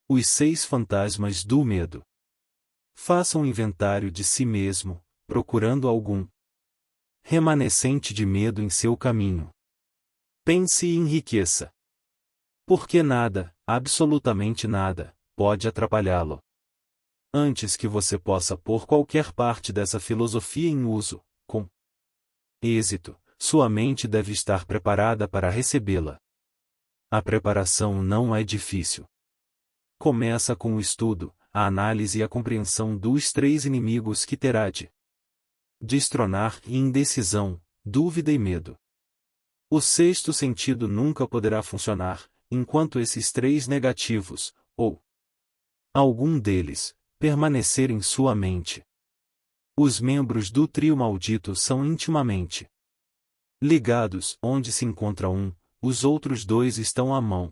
Os 6 fantasmas do medo. Faça um inventário de si mesmo, procurando algum remanescente de medo em seu caminho. Pense e enriqueça. Porque nada, absolutamente nada, pode atrapalhá-lo. Antes que você possa pôr qualquer parte dessa filosofia em uso, com êxito, sua mente deve estar preparada para recebê-la. A preparação não é difícil. Começa com o estudo, a análise e a compreensão dos 3 inimigos que terá de destronar: indecisão, dúvida e medo. O 6º sentido nunca poderá funcionar, enquanto esses 3 negativos, ou algum deles, permanecer em sua mente. Os membros do trio maldito são intimamente ligados. Onde se encontra um, os outros 2 estão à mão.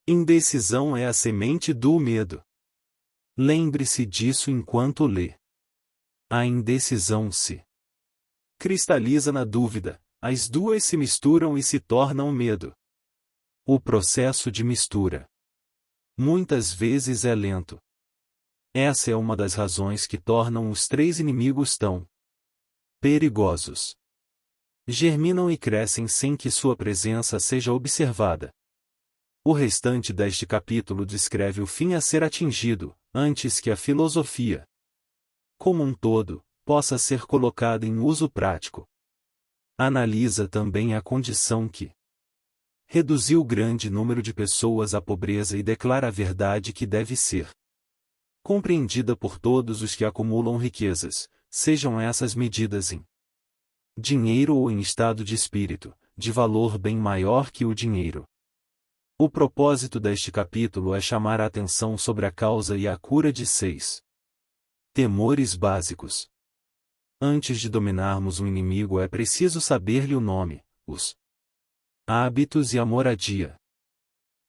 Indecisão é a semente do medo. Lembre-se disso enquanto lê. A indecisão se cristaliza na dúvida, as duas se misturam e se tornam medo. O processo de mistura muitas vezes é lento. Essa é uma das razões que tornam os 3 inimigos tão perigosos. Germinam e crescem sem que sua presença seja observada. O restante deste capítulo descreve o fim a ser atingido, antes que a filosofia, como um todo, possa ser colocada em uso prático. Analisa também a condição que reduziu grande número de pessoas à pobreza e declara a verdade que deve ser compreendida por todos os que acumulam riquezas, sejam essas medidas em dinheiro ou em estado de espírito, de valor bem maior que o dinheiro. O propósito deste capítulo é chamar a atenção sobre a causa e a cura de 6 temores básicos. Antes de dominarmos um inimigo é preciso saber-lhe o nome, os hábitos e a moradia.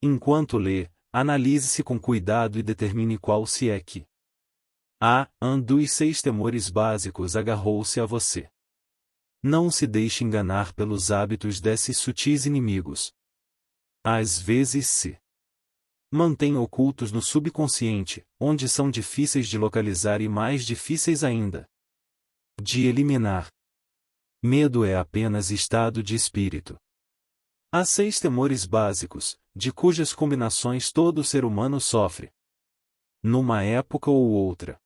Enquanto lê, analise-se com cuidado e determine qual se é que dos 6 temores básicos agarrou-se a você. Não se deixe enganar pelos hábitos desses sutis inimigos. Às vezes se mantêm ocultos no subconsciente, onde são difíceis de localizar e mais difíceis ainda de eliminar. Medo é apenas estado de espírito. Há 6 temores básicos, de cujas combinações todo ser humano sofre, numa época ou outra.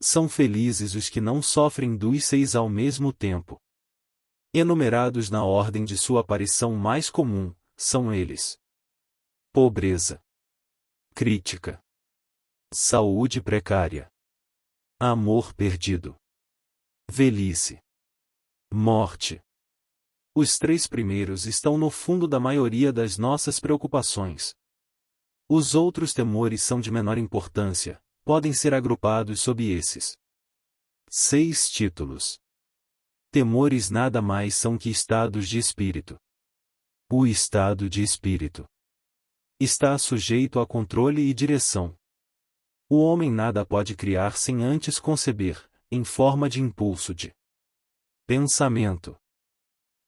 São felizes os que não sofrem dos 6 ao mesmo tempo. Enumerados na ordem de sua aparição mais comum, são eles: pobreza, crítica, saúde precária, amor perdido, velhice, morte. Os 3 primeiros estão no fundo da maioria das nossas preocupações. Os outros temores são de menor importância, podem ser agrupados sob esses 6 títulos. Temores nada mais são que estados de espírito. O estado de espírito está sujeito a controle e direção. O homem nada pode criar sem antes conceber, em forma de impulso de pensamento.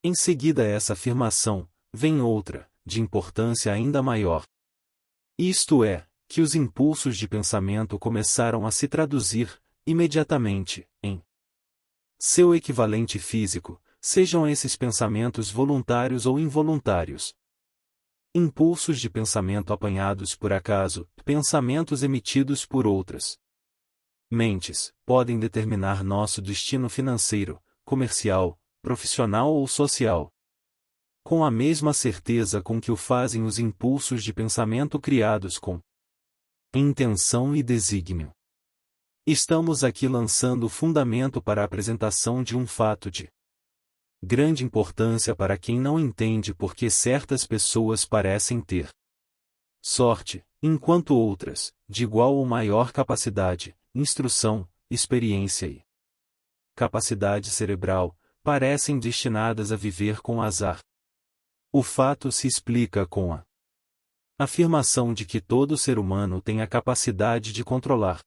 Em seguida a essa afirmação, vem outra, de importância ainda maior. Isto é, que os impulsos de pensamento começaram a se traduzir, imediatamente, em seu equivalente físico, sejam esses pensamentos voluntários ou involuntários. Impulsos de pensamento apanhados por acaso, pensamentos emitidos por outras mentes, podem determinar nosso destino financeiro, comercial, profissional ou social. Com a mesma certeza com que o fazem os impulsos de pensamento criados com intenção e desígnio. Estamos aqui lançando o fundamento para a apresentação de um fato de grande importância para quem não entende por que certas pessoas parecem ter sorte, enquanto outras, de igual ou maior capacidade, instrução, experiência e capacidade cerebral, parecem destinadas a viver com azar. O fato se explica com a afirmação de que todo ser humano tem a capacidade de controlar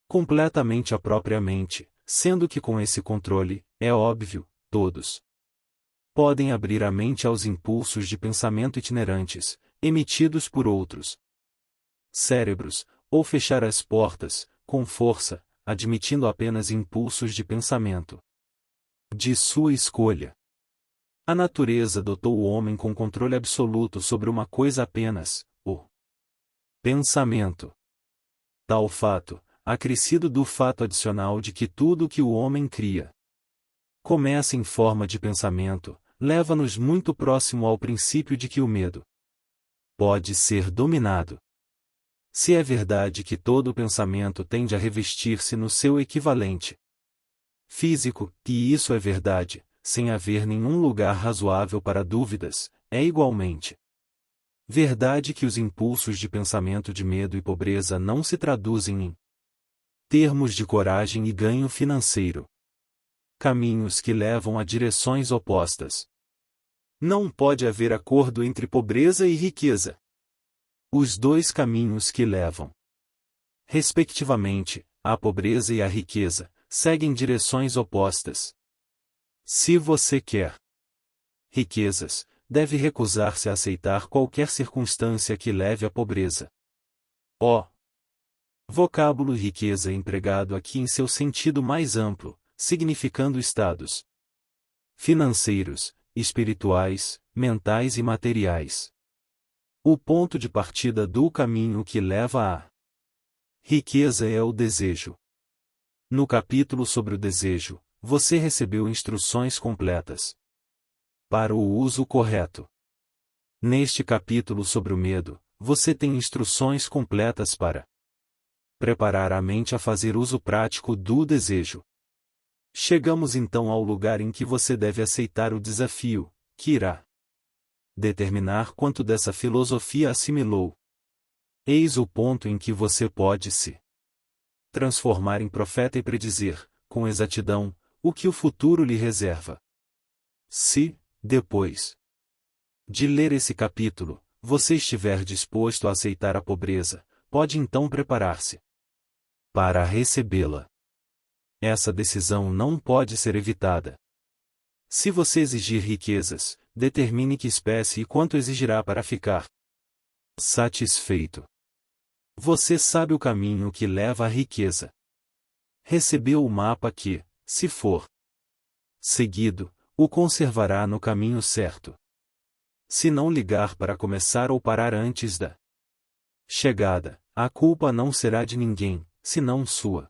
completamente a própria mente, sendo que com esse controle, é óbvio, todos podem abrir a mente aos impulsos de pensamento itinerantes, emitidos por outros. cérebros, ou fechar as portas, com força, admitindo apenas impulsos de pensamento. De sua escolha. A natureza dotou o homem com controle absoluto sobre uma coisa apenas, o pensamento. Tal fato, acrescido do fato adicional de que tudo o que o homem cria começa em forma de pensamento, leva-nos muito próximo ao princípio de que o medo pode ser dominado. Se é verdade que todo pensamento tende a revestir-se no seu equivalente físico, e isso é verdade, sem haver nenhum lugar razoável para dúvidas, é igualmente verdade que os impulsos de pensamento de medo e pobreza não se traduzem em termos de coragem e ganho financeiro. Caminhos que levam a direções opostas. Não pode haver acordo entre pobreza e riqueza. Os dois caminhos que levam, respectivamente, à pobreza e à riqueza, seguem direções opostas. Se você quer riquezas, deve recusar-se a aceitar qualquer circunstância que leve à pobreza. O vocábulo riqueza é empregado aqui em seu sentido mais amplo, significando estados financeiros, espirituais, mentais e materiais. O ponto de partida do caminho que leva à riqueza é o desejo. No capítulo sobre o desejo, você recebeu instruções completas para o uso correto. Neste capítulo sobre o medo, você tem instruções completas para preparar a mente a fazer uso prático do desejo. Chegamos então ao lugar em que você deve aceitar o desafio, que irá determinar quanto dessa filosofia assimilou. Eis o ponto em que você pode se transformar em profeta e predizer, com exatidão, o que o futuro lhe reserva. Se, depois de ler esse capítulo, você estiver disposto a aceitar a pobreza, pode então preparar-se para recebê-la. Essa decisão não pode ser evitada. Se você exigir riquezas, determine que espécie e quanto exigirá para ficar satisfeito. Você sabe o caminho que leva à riqueza. Recebeu o mapa que, se for seguido, o conservará no caminho certo. Se não ligar para começar ou parar antes da chegada, a culpa não será de ninguém, senão sua.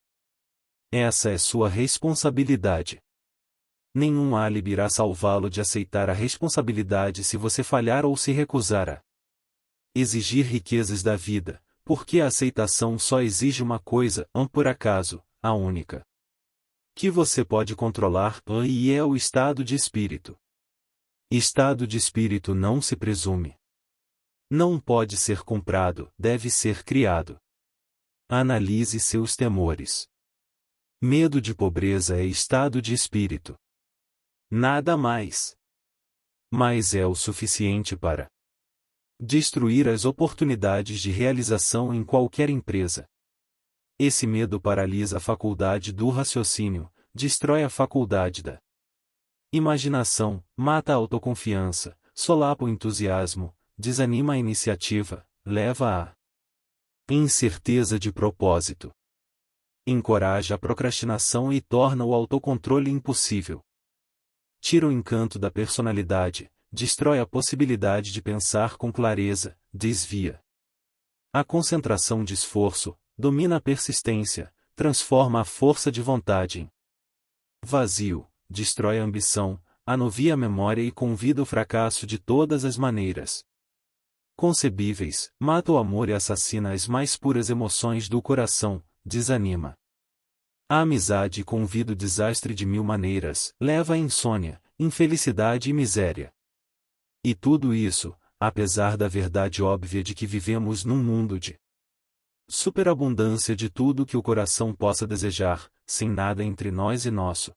Essa é sua responsabilidade. Nenhum álibi irá salvá-lo de aceitar a responsabilidade se você falhar ou se recusar a exigir riquezas da vida, porque a aceitação só exige uma coisa, por acaso, a única que você pode controlar, e é o estado de espírito. Estado de espírito não se presume. Não pode ser comprado, deve ser criado. Analise seus temores. Medo de pobreza é estado de espírito. Nada mais. Mas é o suficiente para destruir as oportunidades de realização em qualquer empresa. Esse medo paralisa a faculdade do raciocínio, destrói a faculdade da imaginação, mata a autoconfiança, solapa o entusiasmo, desanima a iniciativa, leva à incerteza de propósito. Encoraja a procrastinação e torna o autocontrole impossível. Tira o encanto da personalidade, destrói a possibilidade de pensar com clareza, desvia a concentração de esforço, domina a persistência, transforma a força de vontade em vazio, destrói a ambição, anuvia a memória e convida o fracasso de todas as maneiras concebíveis, mata o amor e assassina as mais puras emoções do coração, desanima a amizade e convida o desastre de mil maneiras, leva à insônia, infelicidade e miséria. E tudo isso, apesar da verdade óbvia de que vivemos num mundo de superabundância de tudo que o coração possa desejar, sem nada entre nós e nosso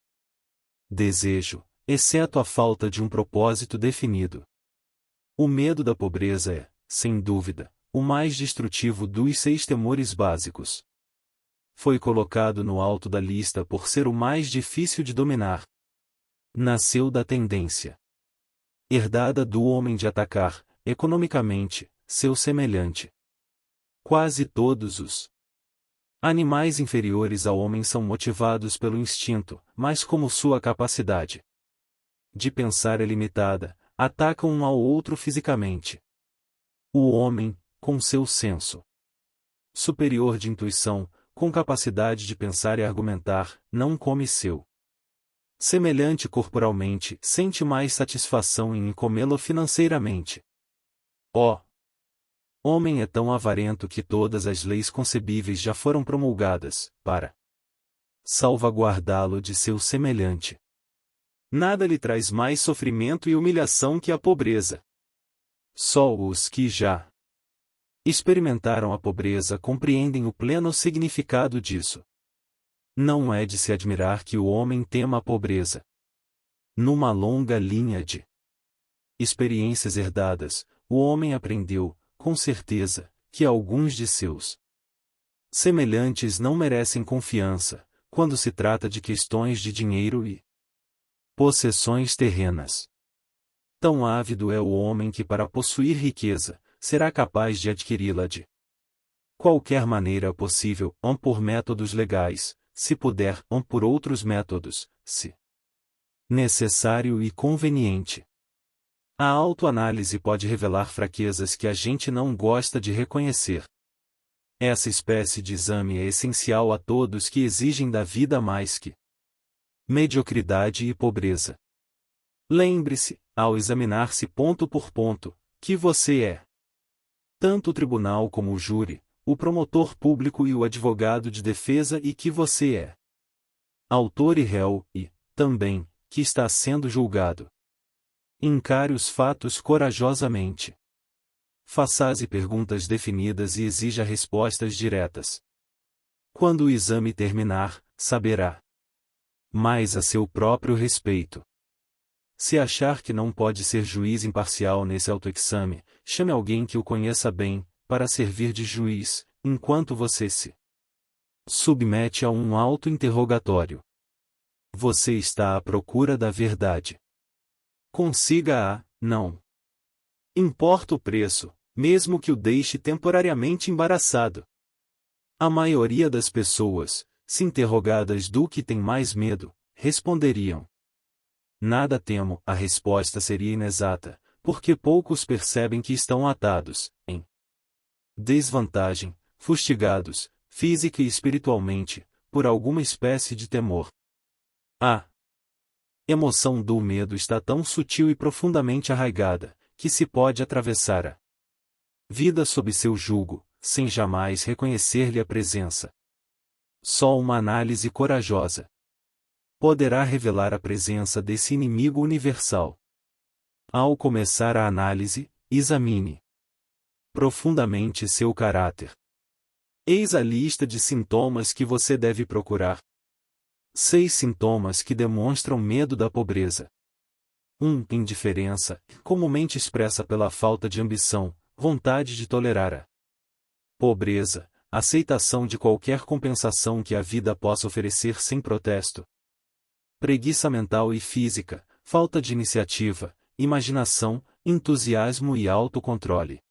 desejo, exceto a falta de um propósito definido. O medo da pobreza é, sem dúvida, o mais destrutivo dos 6 temores básicos. Foi colocado no alto da lista por ser o mais difícil de dominar. Nasceu da tendência herdada do homem de atacar, economicamente, seu semelhante. Quase todos os animais inferiores ao homem são motivados pelo instinto, mas como sua capacidade de pensar é limitada, atacam um ao outro fisicamente. O homem, com seu senso superior de intuição, com capacidade de pensar e argumentar, não come seu semelhante corporalmente, sente mais satisfação em comê-lo financeiramente. O homem é tão avarento que todas as leis concebíveis já foram promulgadas, para salvaguardá-lo de seu semelhante. Nada lhe traz mais sofrimento e humilhação que a pobreza. Só os que já experimentaram a pobreza compreendem o pleno significado disso. Não é de se admirar que o homem tema a pobreza. Numa longa linha de experiências herdadas, o homem aprendeu, com certeza, que alguns de seus semelhantes não merecem confiança, quando se trata de questões de dinheiro e possessões terrenas. Tão ávido é o homem que para possuir riqueza, será capaz de adquiri-la de qualquer maneira possível, ou por métodos legais, se puder, ou por outros métodos, se necessário e conveniente. A autoanálise pode revelar fraquezas que a gente não gosta de reconhecer. Essa espécie de exame é essencial a todos que exigem da vida mais que mediocridade e pobreza. Lembre-se, ao examinar-se ponto por ponto, que você é tanto o tribunal como o júri, o promotor público e o advogado de defesa e que você é autor e réu e, também, que está sendo julgado. Encare os fatos corajosamente. Faça-se perguntas definidas e exija respostas diretas. Quando o exame terminar, saberá mais a seu próprio respeito. Se achar que não pode ser juiz imparcial nesse autoexame, chame alguém que o conheça bem, para servir de juiz, enquanto você se submete a um auto-interrogatório. Você está à procura da verdade. Consiga-a, não importa o preço, mesmo que o deixe temporariamente embaraçado. A maioria das pessoas, se interrogadas do que tem mais medo, responderiam: nada temo. A resposta seria inexata, porque poucos percebem que estão atados, em desvantagem, fustigados, física e espiritualmente, por alguma espécie de temor. A emoção do medo está tão sutil e profundamente arraigada, que se pode atravessar a vida sob seu jugo, sem jamais reconhecer-lhe a presença. Só uma análise corajosa poderá revelar a presença desse inimigo universal. Ao começar a análise, examine profundamente seu caráter. Eis a lista de sintomas que você deve procurar. 6 sintomas que demonstram medo da pobreza. 1. Indiferença, comumente expressa pela falta de ambição, vontade de tolerar a pobreza, aceitação de qualquer compensação que a vida possa oferecer sem protesto. Preguiça mental e física, falta de iniciativa, imaginação, entusiasmo e autocontrole.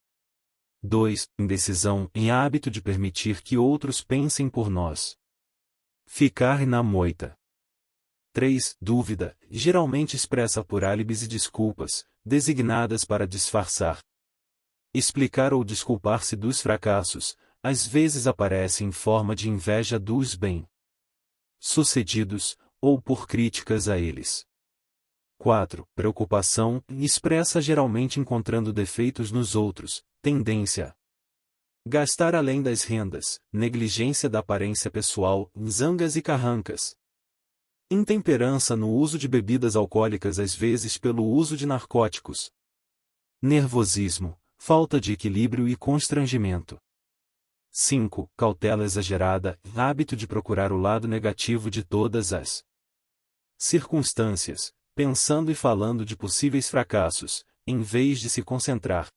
2. Indecisão, em hábito de permitir que outros pensem por nós. Ficar na moita. 3. Dúvida, geralmente expressa por álibis e desculpas, designadas para disfarçar, explicar ou desculpar-se dos fracassos, às vezes aparece em forma de inveja dos bem-sucedidos, ou por críticas a eles. 4. Preocupação, expressa geralmente encontrando defeitos nos outros, tendência a gastar além das rendas, negligência da aparência pessoal, zangas e carrancas. Intemperança no uso de bebidas alcoólicas, às vezes pelo uso de narcóticos. Nervosismo, falta de equilíbrio e constrangimento. 5. Cautela exagerada, hábito de procurar o lado negativo de todas as circunstâncias, pensando e falando de possíveis fracassos, em vez de se concentrar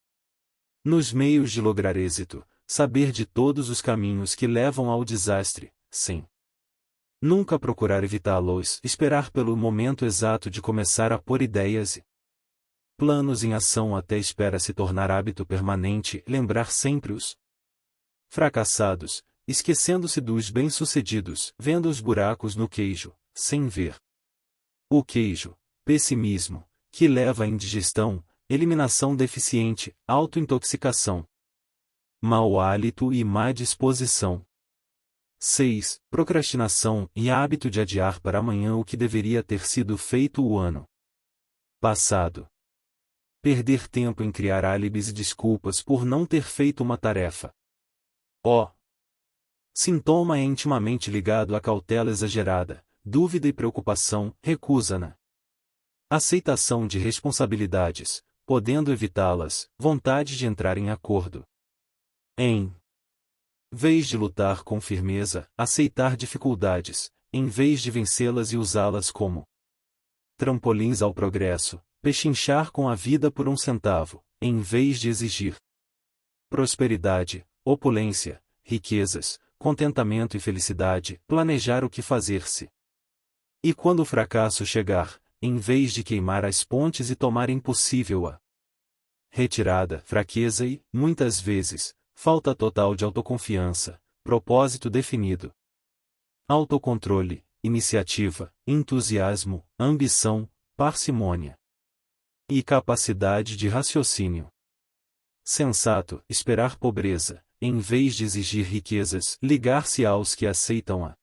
nos meios de lograr êxito, saber de todos os caminhos que levam ao desastre, sim. Nunca procurar evitá-los, esperar pelo momento exato de começar a pôr ideias e planos em ação até espera se tornar hábito permanente, lembrar sempre os fracassados, esquecendo-se dos bem-sucedidos, vendo os buracos no queijo, sem ver o queijo, pessimismo, que leva à indigestão, eliminação deficiente, autointoxicação, mau hálito e má disposição. 6. Procrastinação e hábito de adiar para amanhã o que deveria ter sido feito o ano passado. Perder tempo em criar álibis e desculpas por não ter feito uma tarefa. O sintoma é intimamente ligado à cautela exagerada, dúvida e preocupação, recusa na aceitação de responsabilidades, podendo evitá-las, vontade de entrar em acordo. Em vez de lutar com firmeza, aceitar dificuldades, em vez de vencê-las e usá-las como trampolins ao progresso, pechinchar com a vida por um centavo, em vez de exigir prosperidade, opulência, riquezas, contentamento e felicidade, planejar o que fazer-se. E quando o fracasso chegar, em vez de queimar as pontes e tomar impossível a retirada, fraqueza e, muitas vezes, falta total de autoconfiança, propósito definido, autocontrole, iniciativa, entusiasmo, ambição, parcimônia e capacidade de raciocínio. Sensato, esperar pobreza, em vez de exigir riquezas, ligar-se aos que aceitam a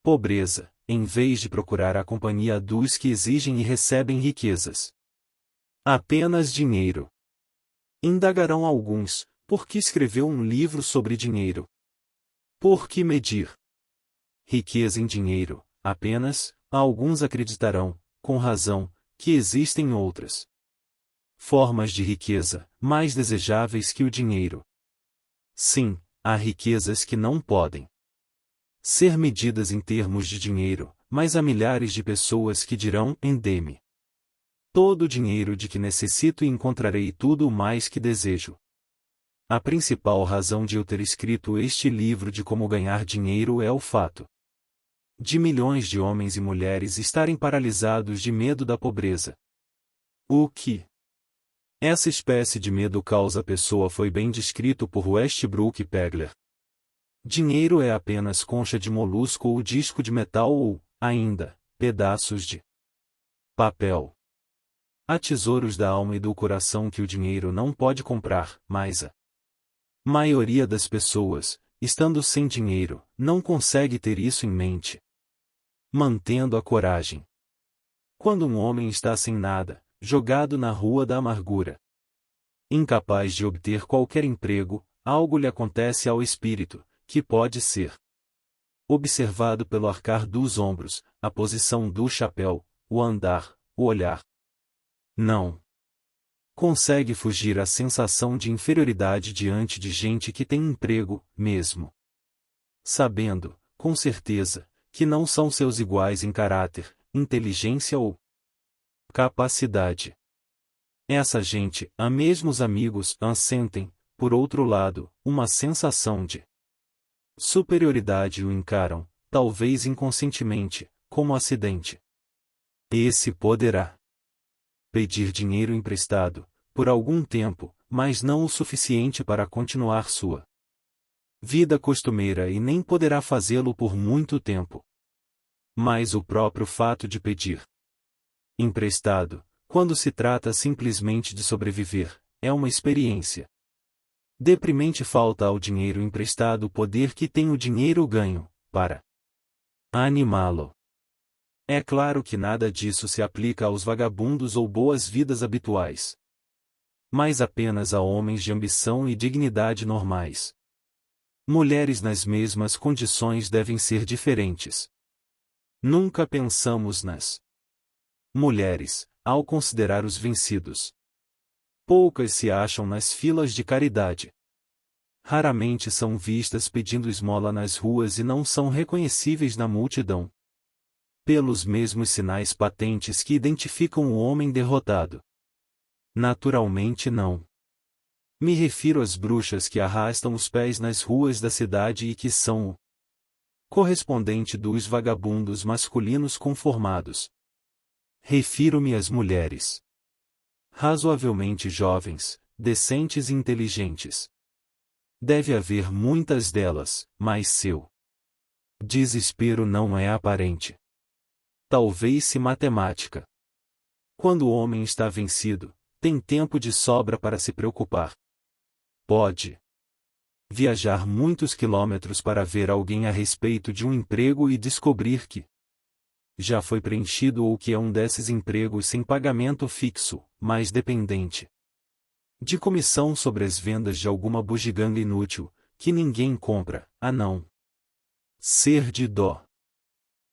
pobreza, em vez de procurar a companhia dos que exigem e recebem riquezas. Apenas dinheiro. Indagarão alguns, por que escreveu um livro sobre dinheiro? Por que medir riqueza em dinheiro? Apenas, alguns acreditarão, com razão, que existem outras formas de riqueza, mais desejáveis que o dinheiro. Sim, há riquezas que não podem ser medidas em termos de dinheiro, mas há milhares de pessoas que dirão: dê-me todo o dinheiro de que necessito e encontrarei tudo o mais que desejo. A principal razão de eu ter escrito este livro de como ganhar dinheiro é o fato de milhões de homens e mulheres estarem paralisados de medo da pobreza. O que essa espécie de medo causa à pessoa foi bem descrito por Westbrook e Pegler. Dinheiro é apenas concha de molusco ou disco de metal ou, ainda, pedaços de papel. Há tesouros da alma e do coração que o dinheiro não pode comprar, mas a maioria das pessoas, estando sem dinheiro, não consegue ter isso em mente. Mantendo a coragem. Quando um homem está sem nada, jogado na rua da amargura, incapaz de obter qualquer emprego, algo lhe acontece ao espírito, que pode ser observado pelo arcar dos ombros, a posição do chapéu, o andar, o olhar. Não consegue fugir à sensação de inferioridade diante de gente que tem emprego, mesmo sabendo, com certeza, que não são seus iguais em caráter, inteligência ou capacidade. Essa gente, a mesmo os amigos, sentem, por outro lado, uma sensação de superioridade e o encaram, talvez inconscientemente, como acidente. Esse poderá pedir dinheiro emprestado, por algum tempo, mas não o suficiente para continuar sua vida costumeira e nem poderá fazê-lo por muito tempo. Mas o próprio fato de pedir emprestado, quando se trata simplesmente de sobreviver, é uma experiência deprimente. Falta ao dinheiro emprestado o poder que tem o dinheiro ganho, para animá-lo. É claro que nada disso se aplica aos vagabundos ou boas-vidas habituais, mas apenas a homens de ambição e dignidade normais. Mulheres nas mesmas condições devem ser diferentes. Nunca pensamos nas mulheres, ao considerar os vencidos. Poucas se acham nas filas de caridade. Raramente são vistas pedindo esmola nas ruas e não são reconhecíveis na multidão pelos mesmos sinais patentes que identificam o homem derrotado. Naturalmente não. Me refiro às bruxas que arrastam os pés nas ruas da cidade e que são o correspondente dos vagabundos masculinos conformados. Refiro-me às mulheres razoavelmente jovens, decentes e inteligentes, Deve haver muitas delas, mas seu desespero não é aparente. Talvez se matemática. Quando o homem está vencido, tem tempo de sobra para se preocupar. Pode viajar muitos quilômetros para ver alguém a respeito de um emprego e descobrir que já foi preenchido ou que é um desses empregos sem pagamento fixo, mas dependente de comissão sobre as vendas de alguma bugiganga inútil, que ninguém compra, a não ser de dó.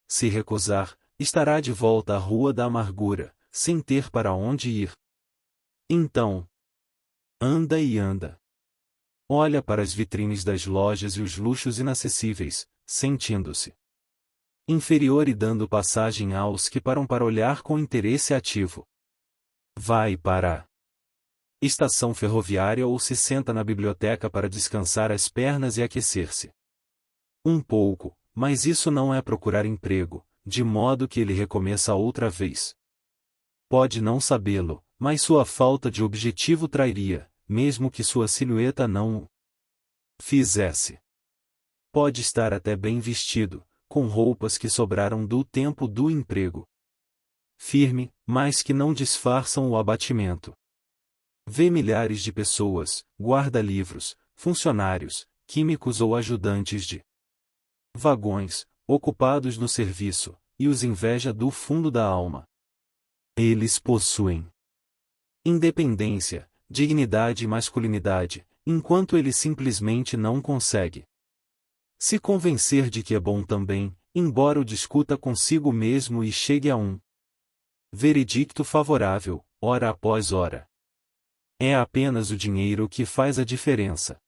Se recusar, estará de volta à rua da amargura, sem ter para onde ir. Então, anda e anda. Olha para as vitrines das lojas e os luxos inacessíveis, sentindo-se inferior e dando passagem aos que param para olhar com interesse ativo. Vai para a estação ferroviária ou se senta na biblioteca para descansar as pernas e aquecer-se um pouco, mas isso não é procurar emprego, de modo que ele recomeça outra vez. Pode não sabê-lo, mas sua falta de objetivo trairia, mesmo que sua silhueta não o fizesse. Pode estar até bem vestido, com roupas que sobraram do tempo do emprego firme, mas que não disfarçam o abatimento. Vê milhares de pessoas, guarda-livros, funcionários, químicos ou ajudantes de vagões, ocupados no serviço, e os inveja do fundo da alma. Eles possuem independência, dignidade e masculinidade, enquanto ele simplesmente não consegue se convencer de que é bom também, embora o discuta consigo mesmo e chegue a um veredicto favorável, hora após hora. É apenas o dinheiro que faz a diferença.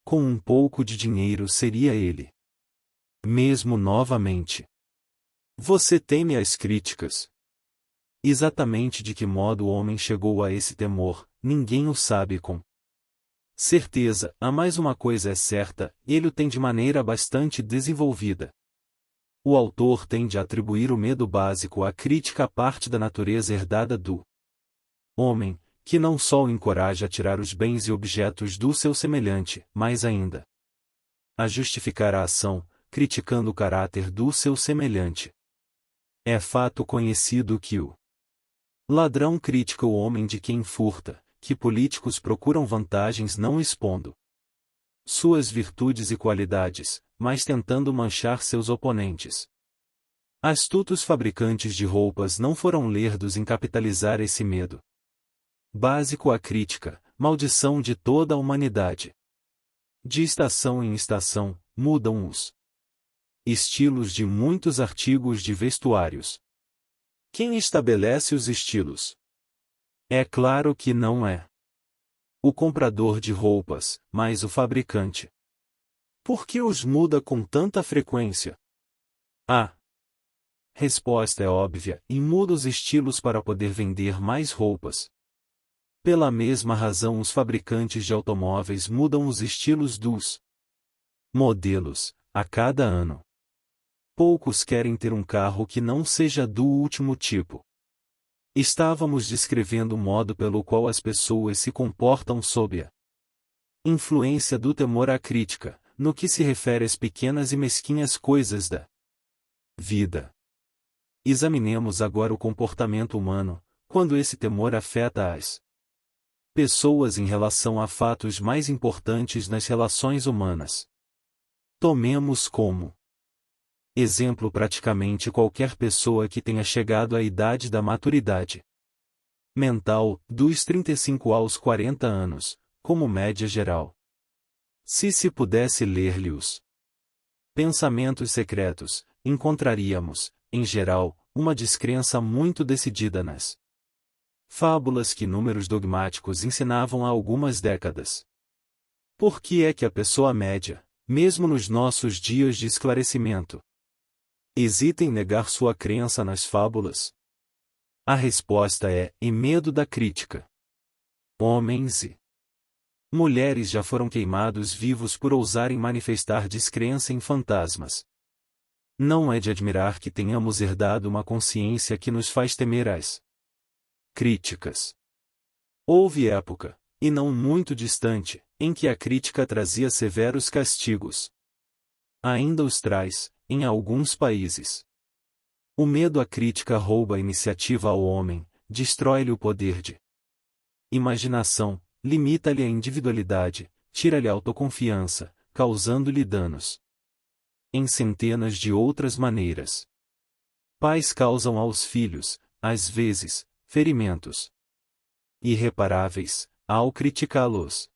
Com um pouco de dinheiro seria ele mesmo novamente. Você teme as críticas. Exatamente de que modo o homem chegou a esse temor, ninguém o sabe com certeza. Há mais uma coisa é certa, ele o tem de maneira bastante desenvolvida. O autor tende a atribuir o medo básico à crítica à parte da natureza herdada do homem, que não só o encoraja a tirar os bens e objetos do seu semelhante, mas ainda a justificar a ação, criticando o caráter do seu semelhante. É fato conhecido que o ladrão critica o homem de quem furta, que políticos procuram vantagens não expondo suas virtudes e qualidades, mas tentando manchar seus oponentes. Astutos fabricantes de roupas não foram lerdos em capitalizar esse medo básico à crítica, maldição de toda a humanidade. De estação em estação, mudam os estilos de muitos artigos de vestuários. Quem estabelece os estilos? É claro que não é o comprador de roupas, mas o fabricante. Por que os muda com tanta frequência? A resposta é óbvia, e muda os estilos para poder vender mais roupas. Pela mesma razão, os fabricantes de automóveis mudam os estilos dos modelos a cada ano. Poucos querem ter um carro que não seja do último tipo. Estávamos descrevendo o modo pelo qual as pessoas se comportam sob a influência do temor à crítica, no que se refere às pequenas e mesquinhas coisas da vida. Examinemos agora o comportamento humano, quando esse temor afeta as pessoas em relação a fatos mais importantes nas relações humanas. Tomemos como exemplo praticamente qualquer pessoa que tenha chegado à idade da maturidade mental, dos 35 aos 40 anos, como média geral. Se pudesse ler-lhe os pensamentos secretos, encontraríamos, em geral, uma descrença muito decidida nas fábulas que números dogmáticos ensinavam há algumas décadas. Por que é que a pessoa média, mesmo nos nossos dias de esclarecimento, hesita em negar sua crença nas fábulas? A resposta é, em medo da crítica. Homens e mulheres já foram queimados vivos por ousarem manifestar descrença em fantasmas. Não é de admirar que tenhamos herdado uma consciência que nos faz temer as críticas. Houve época, e não muito distante, em que a crítica trazia severos castigos. Ainda os traz, em alguns países. O medo à crítica rouba a iniciativa ao homem, destrói-lhe o poder de imaginação, limita-lhe a individualidade, tira-lhe a autoconfiança, causando-lhe danos. Em centenas de outras maneiras. Pais causam aos filhos, às vezes, ferimentos irreparáveis, ao criticá-los.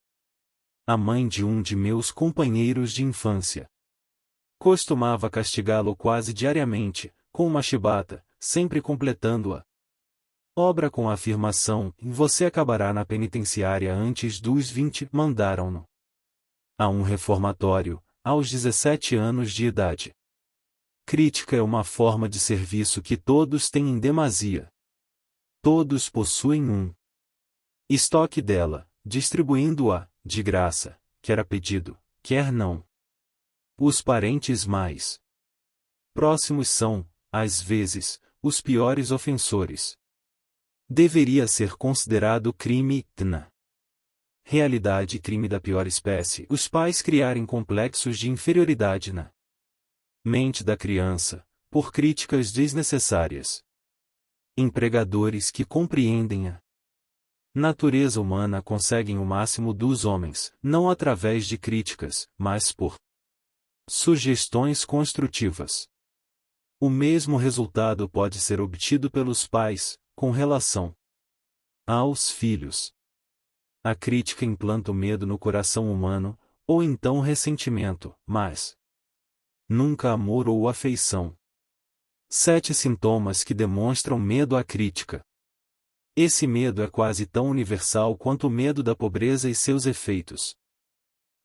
A mãe de um de meus companheiros de infância costumava castigá-lo quase diariamente, com uma chibata, sempre completando-a obra com a afirmação: você acabará na penitenciária antes dos 20. Mandaram-no a um reformatório, aos 17 anos de idade. Crítica é uma forma de serviço que todos têm em demasia. Todos possuem um estoque dela, distribuindo-a, de graça, quer a pedido, quer não. Os parentes mais próximos são, às vezes, os piores ofensores. Deveria ser considerado crime, na realidade crime da pior espécie, os pais criarem complexos de inferioridade na mente da criança, por críticas desnecessárias. Empregadores que compreendem a natureza humana conseguem o máximo dos homens, não através de críticas, mas por sugestões construtivas. O mesmo resultado pode ser obtido pelos pais, com relação aos filhos. A crítica implanta o medo no coração humano, ou então ressentimento, mas nunca amor ou afeição. 7 sintomas que demonstram medo à crítica. Esse medo é quase tão universal quanto o medo da pobreza e seus efeitos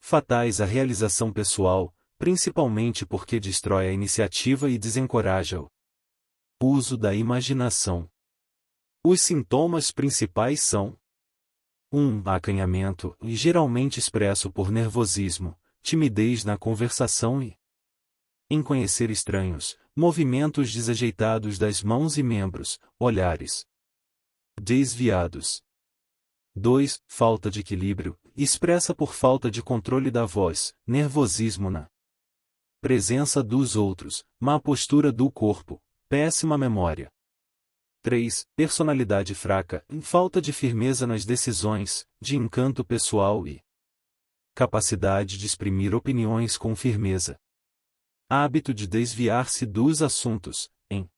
fatais à realização pessoal, principalmente porque destrói a iniciativa e desencoraja o uso da imaginação. Os sintomas principais são: 1. Acanhamento, geralmente expresso por nervosismo, timidez na conversação e em conhecer estranhos, movimentos desajeitados das mãos e membros, olhares desviados. 2. Falta de equilíbrio, expressa por falta de controle da voz, nervosismo na presença dos outros, má postura do corpo, péssima memória. 3. Personalidade fraca, falta de firmeza nas decisões, de encanto pessoal e capacidade de exprimir opiniões com firmeza. Hábito de desviar-se dos assuntos, em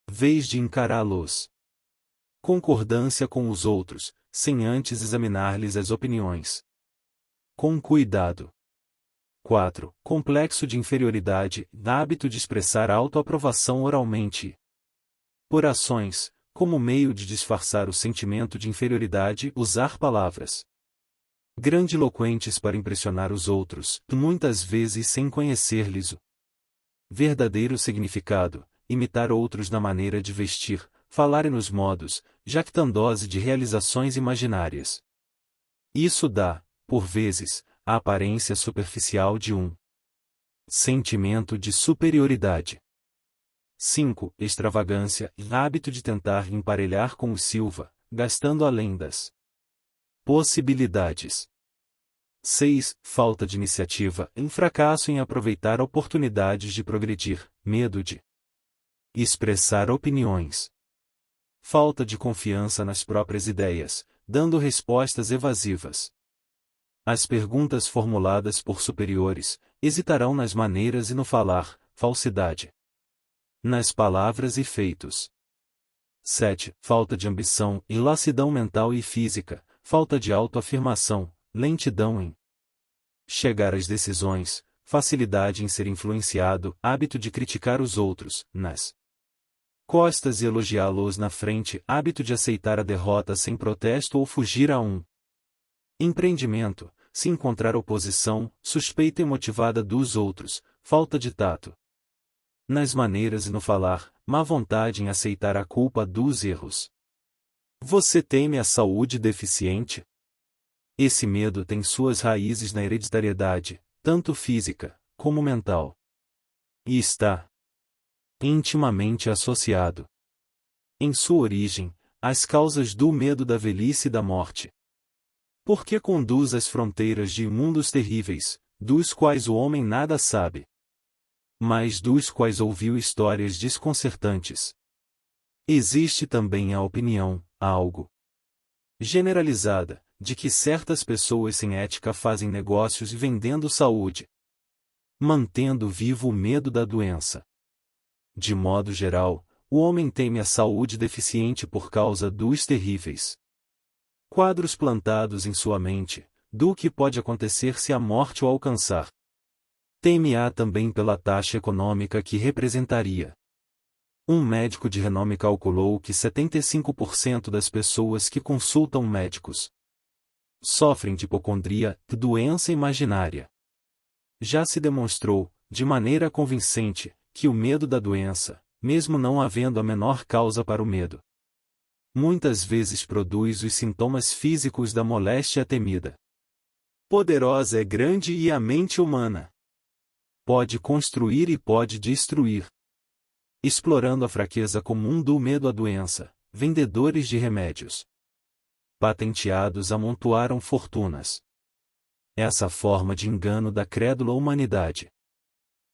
vez de encará-los. Concordância com os outros, sem antes examinar-lhes as opiniões com cuidado. 4. Complexo de inferioridade, hábito de expressar autoaprovação oralmente por ações, como meio de disfarçar o sentimento de inferioridade, usar palavras grandiloquentes para impressionar os outros, muitas vezes sem conhecer-lhes o verdadeiro significado, imitar outros na maneira de vestir, falar e nos modos, jactandose de realizações imaginárias. Isso dá, por vezes, a aparência superficial de um sentimento de superioridade. 5. Extravagância, hábito de tentar emparelhar com o Silva, gastando além das possibilidades. 6. Falta de iniciativa, fracasso em aproveitar oportunidades de progredir, medo de expressar opiniões. Falta de confiança nas próprias ideias, dando respostas evasivas. As perguntas formuladas por superiores, hesitarão nas maneiras e no falar, falsidade nas palavras e feitos. 7. Falta de ambição, lassidão mental e física, falta de autoafirmação, lentidão em chegar às decisões, facilidade em ser influenciado, hábito de criticar os outros, nas costas e elogiá-los na frente, hábito de aceitar a derrota sem protesto ou fugir a um empreendimento, se encontrar oposição, suspeita imotivada dos outros, falta de tato nas maneiras e no falar, má vontade em aceitar a culpa dos erros. Você teme a saúde deficiente? Esse medo tem suas raízes na hereditariedade, tanto física, como mental. E está intimamente associado em sua origem, às causas do medo da velhice e da morte. Porque conduz às fronteiras de mundos terríveis, dos quais o homem nada sabe, mas dos quais ouviu histórias desconcertantes. Existe também a opinião, algo generalizada, de que certas pessoas sem ética fazem negócios vendendo saúde, mantendo vivo o medo da doença. De modo geral, o homem teme a saúde deficiente por causa dos terríveis quadros plantados em sua mente, do que pode acontecer se a morte o alcançar. Teme-a também pela taxa econômica que representaria. Um médico de renome calculou que 75% das pessoas que consultam médicos sofrem de hipocondria, doença imaginária. Já se demonstrou, de maneira convincente, que o medo da doença, mesmo não havendo a menor causa para o medo, muitas vezes produz os sintomas físicos da moléstia temida. Poderosa é grande e a mente humana. Pode construir e pode destruir. Explorando a fraqueza comum do medo à doença, vendedores de remédios patenteados amontoaram fortunas. Essa forma de engano da crédula humanidade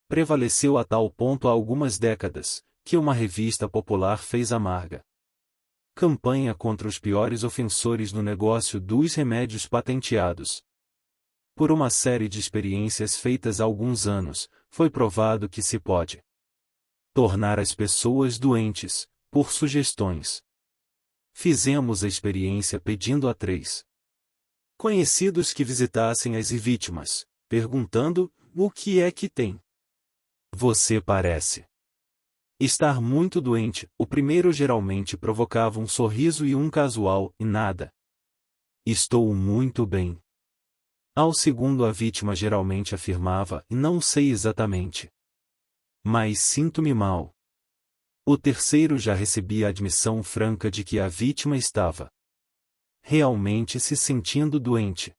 prevaleceu a tal ponto há algumas décadas, que uma revista popular fez amarga campanha contra os piores ofensores no negócio dos remédios patenteados. Por uma série de experiências feitas há alguns anos, foi provado que se pode tornar as pessoas doentes, por sugestões. Fizemos a experiência pedindo a 3 conhecidos que visitassem as vítimas, perguntando: o que é que tem? Você parece estar muito doente. O primeiro geralmente provocava um sorriso e um casual, e nada. Estou muito bem. Ao segundo a vítima geralmente afirmava: não sei exatamente, mas sinto-me mal. O terceiro já recebia a admissão franca de que a vítima estava realmente se sentindo doente.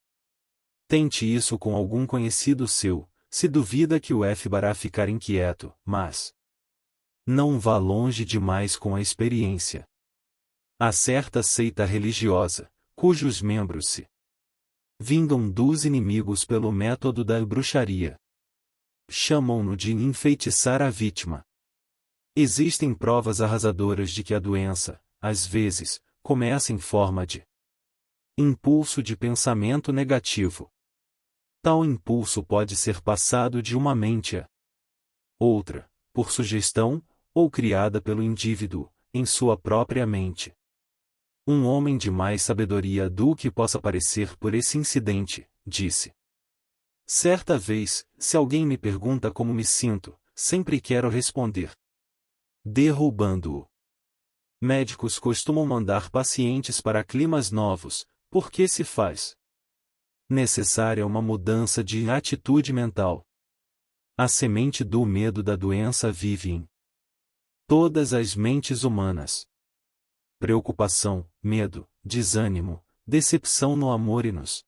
Tente isso com algum conhecido seu, se duvida que o fará ficar inquieto, mas não vá longe demais com a experiência. Há certa seita religiosa, cujos membros se vingam dos inimigos pelo método da bruxaria. Chamam-no de enfeitiçar a vítima. Existem provas arrasadoras de que a doença, às vezes, começa em forma de impulso de pensamento negativo. Tal impulso pode ser passado de uma mente a outra, por sugestão, ou criada pelo indivíduo, em sua própria mente. Um homem de mais sabedoria do que possa parecer por esse incidente, disse: certa vez, se alguém me pergunta como me sinto, sempre quero responder derrubando-o. Médicos costumam mandar pacientes para climas novos, porque se faz necessária uma mudança de atitude mental. A semente do medo da doença vive em todas as mentes humanas. Preocupação, medo, desânimo, decepção no amor e nos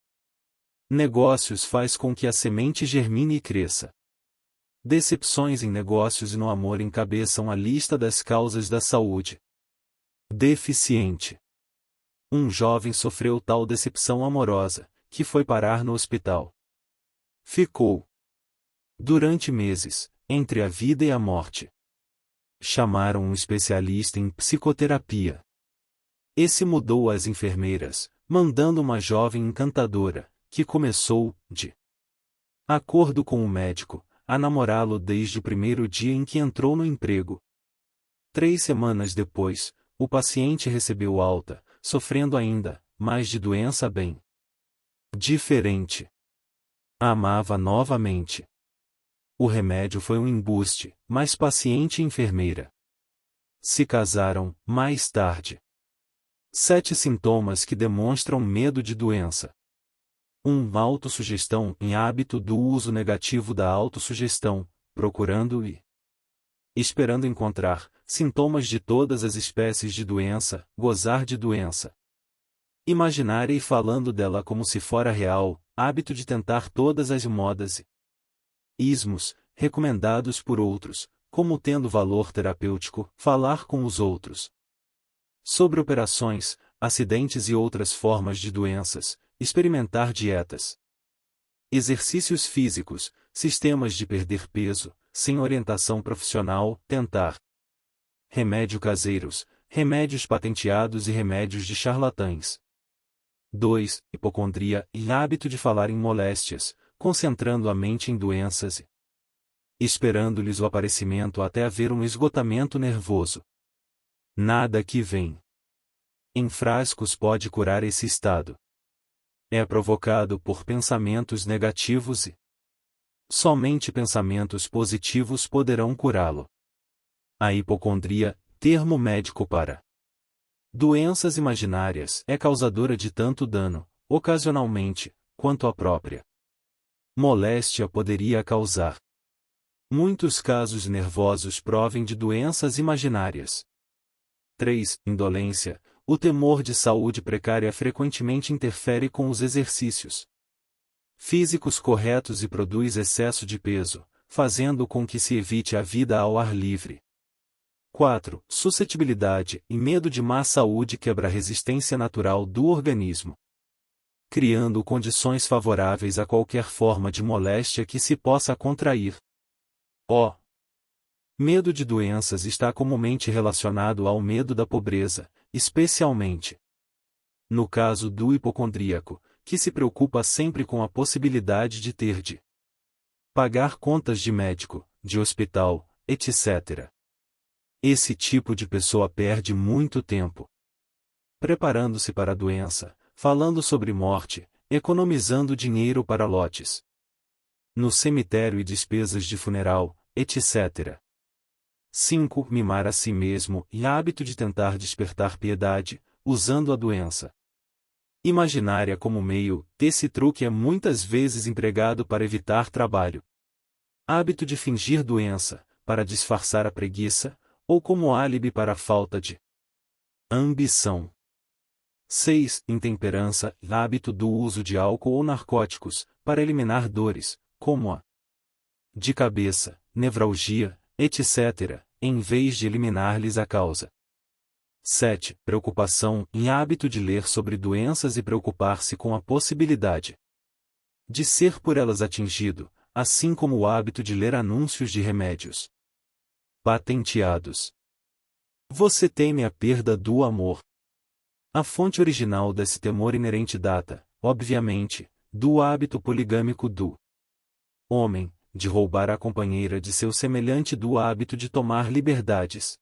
negócios faz com que a semente germine e cresça. Decepções em negócios e no amor encabeçam a lista das causas da saúde deficiente. Um jovem sofreu tal decepção amorosa, que foi parar no hospital. Ficou durante meses, entre a vida e a morte. Chamaram um especialista em psicoterapia. Esse mudou as enfermeiras, mandando uma jovem encantadora, que começou, de acordo com o médico, a namorá-lo desde o primeiro dia em que entrou no emprego. 3 semanas depois, o paciente recebeu alta, sofrendo ainda, mais de doença bem diferente. A amava novamente. O remédio foi um embuste, mas paciente e enfermeira se casaram, mais tarde. 7 sintomas que demonstram medo de doença. 1. Autossugestão em hábito do uso negativo da autossugestão, procurando e esperando encontrar sintomas de todas as espécies de doença, gozar de doença imaginária e falando dela como se fora real, hábito de tentar todas as modas e ismos, recomendados por outros, como tendo valor terapêutico, falar com os outros sobre operações, acidentes e outras formas de doenças, experimentar dietas, exercícios físicos, sistemas de perder peso, sem orientação profissional, tentar remédio caseiros, remédios patenteados e remédios de charlatães. 2. Hipocondria e hábito de falar em moléstias, concentrando a mente em doenças e esperando-lhes o aparecimento até haver um esgotamento nervoso. Nada que vem em frascos pode curar esse estado. É provocado por pensamentos negativos e somente pensamentos positivos poderão curá-lo. A hipocondria, termo médico para doenças imaginárias, é causadora de tanto dano, ocasionalmente, quanto a própria moléstia poderia causar. Muitos casos nervosos provêm de doenças imaginárias. 3. Indolência. O temor de saúde precária frequentemente interfere com os exercícios físicos corretos e produz excesso de peso, fazendo com que se evite a vida ao ar livre. 4. Suscetibilidade e medo de má saúde quebra a resistência natural do organismo, criando condições favoráveis a qualquer forma de moléstia que se possa contrair. O medo de doenças está comumente relacionado ao medo da pobreza, especialmente no caso do hipocondríaco, que se preocupa sempre com a possibilidade de ter de pagar contas de médico, de hospital, etc. Esse tipo de pessoa perde muito tempo preparando-se para a doença, falando sobre morte, economizando dinheiro para lotes no cemitério e despesas de funeral, etc. 5. Mimar a si mesmo e hábito de tentar despertar piedade, usando a doença imaginária como meio. Esse truque é muitas vezes empregado para evitar trabalho. Hábito de fingir doença, para disfarçar a preguiça, ou como álibi para a falta de ambição. 6. Intemperança, hábito do uso de álcool ou narcóticos, para eliminar dores, como a de cabeça, nevralgia, etc., em vez de eliminar-lhes a causa. 7. Preocupação e hábito de ler sobre doenças e preocupar-se com a possibilidade de ser por elas atingido, assim como o hábito de ler anúncios de remédios patenteados. Você teme a perda do amor. A fonte original desse temor inerente data, obviamente, do hábito poligâmico do homem, de roubar a companheira de seu semelhante, do hábito de tomar liberdades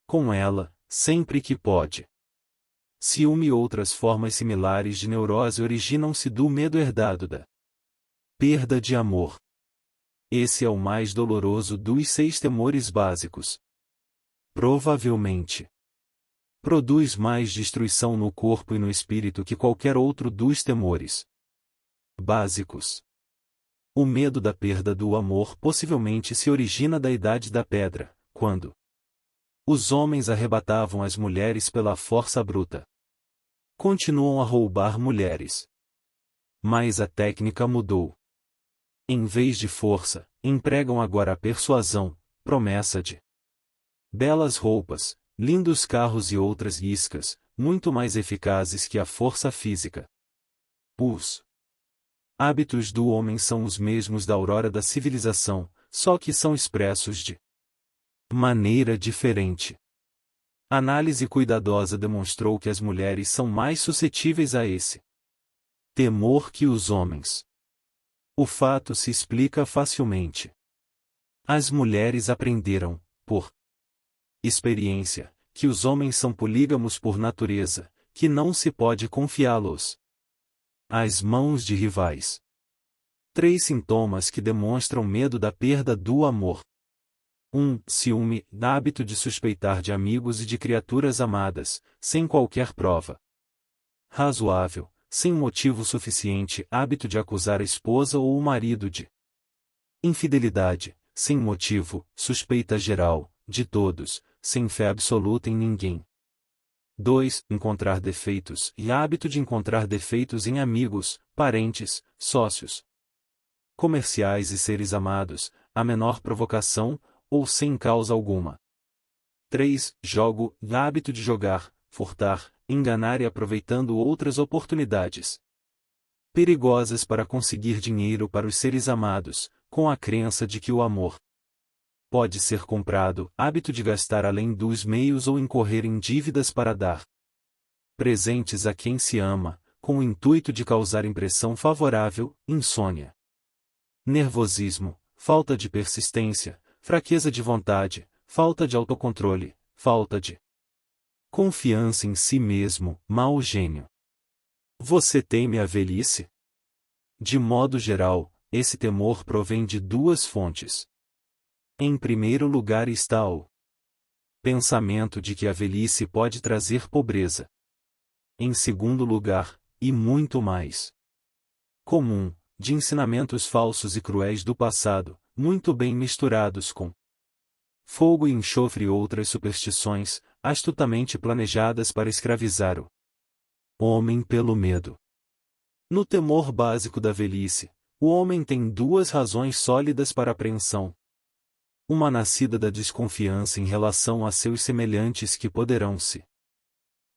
com ela, sempre que pode. Ciúme e outras formas similares de neurose originam-se do medo herdado da perda de amor. Esse é o mais doloroso dos 6 temores básicos. Provavelmente produz mais destruição no corpo e no espírito que qualquer outro dos temores básicos. O medo da perda do amor possivelmente se origina da Idade da Pedra, quando os homens arrebatavam as mulheres pela força bruta. Continuam a roubar mulheres. Mas a técnica mudou. Em vez de força, empregam agora a persuasão, promessa de belas roupas, lindos carros e outras iscas, muito mais eficazes que a força física. Os hábitos do homem são os mesmos da aurora da civilização, só que são expressos de maneira diferente. Análise cuidadosa demonstrou que as mulheres são mais suscetíveis a esse temor que os homens. O fato se explica facilmente. As mulheres aprenderam, por experiência, que os homens são polígamos por natureza, que não se pode confiá-los às mãos de rivais. 3 sintomas que demonstram medo da perda do amor. 1. Ciúme, hábito de suspeitar de amigos e de criaturas amadas, sem qualquer prova razoável, sem motivo suficiente, hábito de acusar a esposa ou o marido de infidelidade, sem motivo, suspeita geral, de todos, sem fé absoluta em ninguém. 2. Encontrar defeitos e hábito de encontrar defeitos em amigos, parentes, sócios comerciais e seres amados, a menor provocação, ou sem causa alguma. 3. Jogo, hábito de jogar, furtar, enganar e aproveitando outras oportunidades perigosas para conseguir dinheiro para os seres amados, com a crença de que o amor pode ser comprado, hábito de gastar além dos meios ou incorrer em dívidas para dar presentes a quem se ama, com o intuito de causar impressão favorável, insônia, nervosismo, falta de persistência, fraqueza de vontade, falta de autocontrole, falta de confiança em si mesmo, mau gênio. Você teme a velhice? De modo geral, esse temor provém de duas fontes. Em primeiro lugar está o pensamento de que a velhice pode trazer pobreza. Em segundo lugar, e muito mais comum, de ensinamentos falsos e cruéis do passado, muito bem misturados com fogo e enxofre e outras superstições, astutamente planejadas para escravizar o homem pelo medo. No temor básico da velhice, o homem tem duas razões sólidas para apreensão. Uma nascida da desconfiança em relação a seus semelhantes que poderão se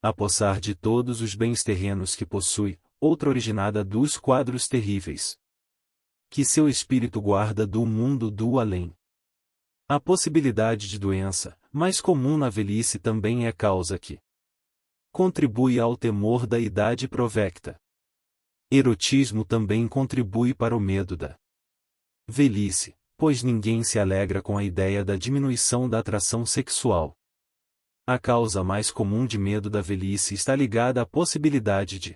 apossar de todos os bens terrenos que possui, outra originada dos quadros terríveis que seu espírito guarda do mundo do além. A possibilidade de doença, mais comum na velhice, também é causa que contribui ao temor da idade provecta. Erotismo também contribui para o medo da velhice, pois ninguém se alegra com a ideia da diminuição da atração sexual. A causa mais comum de medo da velhice está ligada à possibilidade de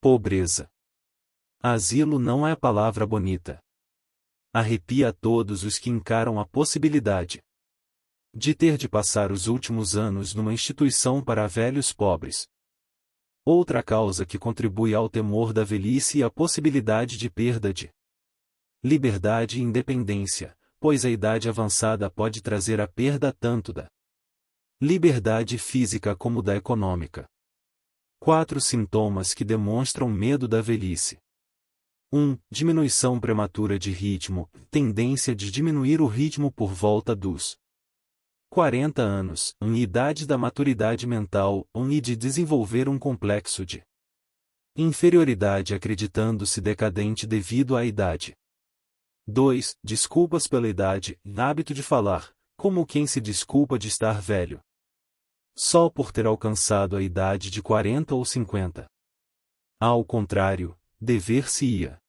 pobreza. Asilo não é palavra bonita. Arrepia a todos os que encaram a possibilidade de ter de passar os últimos anos numa instituição para velhos pobres. Outra causa que contribui ao temor da velhice é a possibilidade de perda de liberdade e independência, pois a idade avançada pode trazer a perda tanto da liberdade física como da econômica. 4 sintomas que demonstram medo da velhice. 1. Diminuição prematura de ritmo, tendência de diminuir o ritmo por volta dos 40 anos, idade da maturidade mental, e de desenvolver um complexo de inferioridade acreditando-se decadente devido à idade. 2. Desculpas pela idade, hábito de falar, como quem se desculpa de estar velho só por ter alcançado a idade de 40 ou 50. Ao contrário, dever-se-ia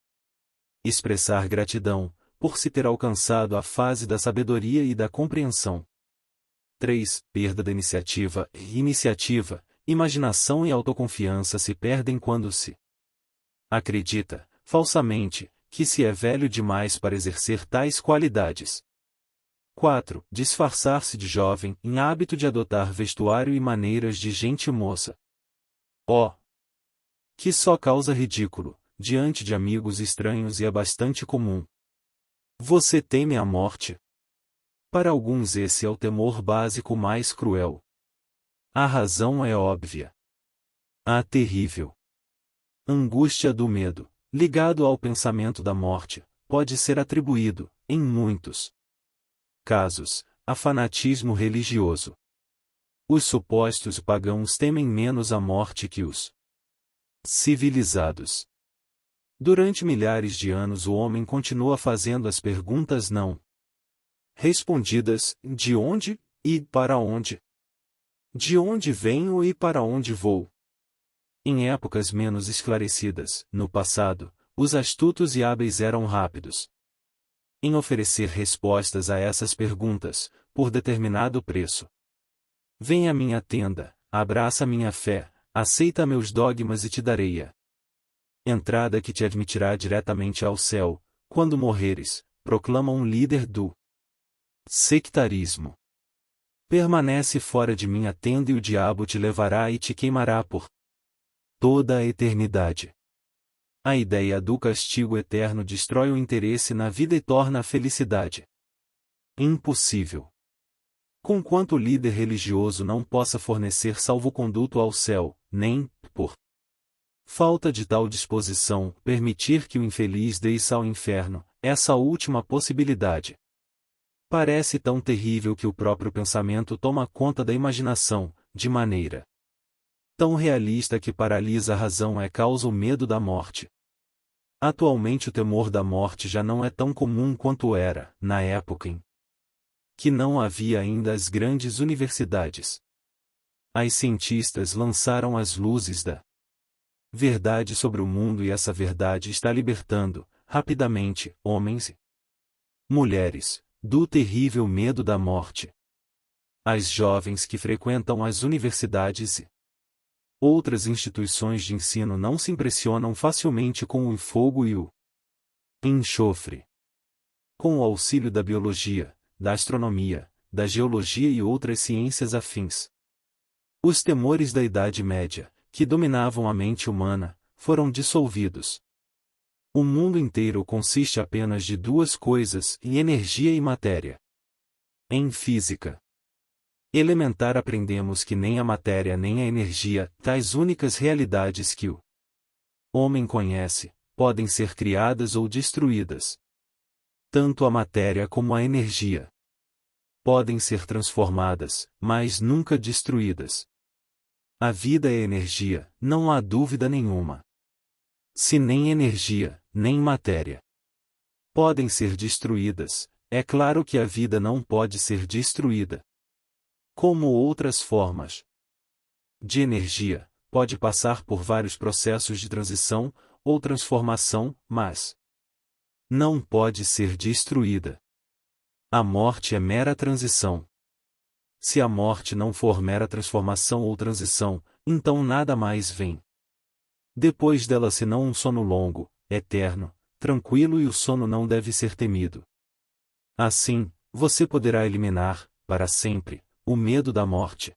expressar gratidão, por se ter alcançado a fase da sabedoria e da compreensão. 3. Perda da iniciativa, imaginação e autoconfiança se perdem quando se acredita, falsamente, que se é velho demais para exercer tais qualidades. 4. Disfarçar-se de jovem, em hábito de adotar vestuário e maneiras de gente moça. Que só causa ridículo diante de amigos estranhos e é bastante comum. Você teme a morte? Para alguns esse é o temor básico mais cruel. A razão é óbvia. A terrível angústia do medo, ligado ao pensamento da morte, pode ser atribuído, em muitos casos, a fanatismo religioso. Os supostos pagãos temem menos a morte que os civilizados. Durante milhares de anos o homem continua fazendo as perguntas não respondidas: de onde, e para onde? De onde venho e para onde vou? Em épocas menos esclarecidas, no passado, os astutos e hábeis eram rápidos em oferecer respostas a essas perguntas, por determinado preço. Vem à minha tenda, abraça minha fé, aceita meus dogmas e te darei-a entrada que te admitirá diretamente ao céu, quando morreres, proclama um líder do sectarismo. Permanece fora de minha tenda e o diabo te levará e te queimará por toda a eternidade. A ideia do castigo eterno destrói o interesse na vida e torna a felicidade impossível. Conquanto o líder religioso não possa fornecer salvo-conduto ao céu, nem, por falta de tal disposição, permitir que o infeliz desça ao inferno, essa última possibilidade parece tão terrível que o próprio pensamento toma conta da imaginação, de maneira tão realista que paralisa a razão e causa o medo da morte. Atualmente o temor da morte já não é tão comum quanto era, na época em que não havia ainda as grandes universidades. As cientistas lançaram as luzes da verdade sobre o mundo e essa verdade está libertando, rapidamente, homens e mulheres, do terrível medo da morte. As jovens que frequentam as universidades e outras instituições de ensino não se impressionam facilmente com o fogo e o enxofre. Com o auxílio da biologia, da astronomia, da geologia e outras ciências afins, os temores da Idade Média, que dominavam a mente humana, foram dissolvidos. O mundo inteiro consiste apenas de duas coisas, energia e matéria. Em física elementar aprendemos que nem a matéria nem a energia, tais únicas realidades que o homem conhece, podem ser criadas ou destruídas. Tanto a matéria como a energia podem ser transformadas, mas nunca destruídas. A vida é energia, não há dúvida nenhuma. Se nem energia, nem matéria podem ser destruídas, é claro que a vida não pode ser destruída. Como outras formas de energia, pode passar por vários processos de transição ou transformação, mas não pode ser destruída. A morte é mera transição. Se a morte não for mera transformação ou transição, então nada mais vem depois dela senão um sono longo, eterno, tranquilo, e o sono não deve ser temido. Assim, você poderá eliminar, para sempre, o medo da morte.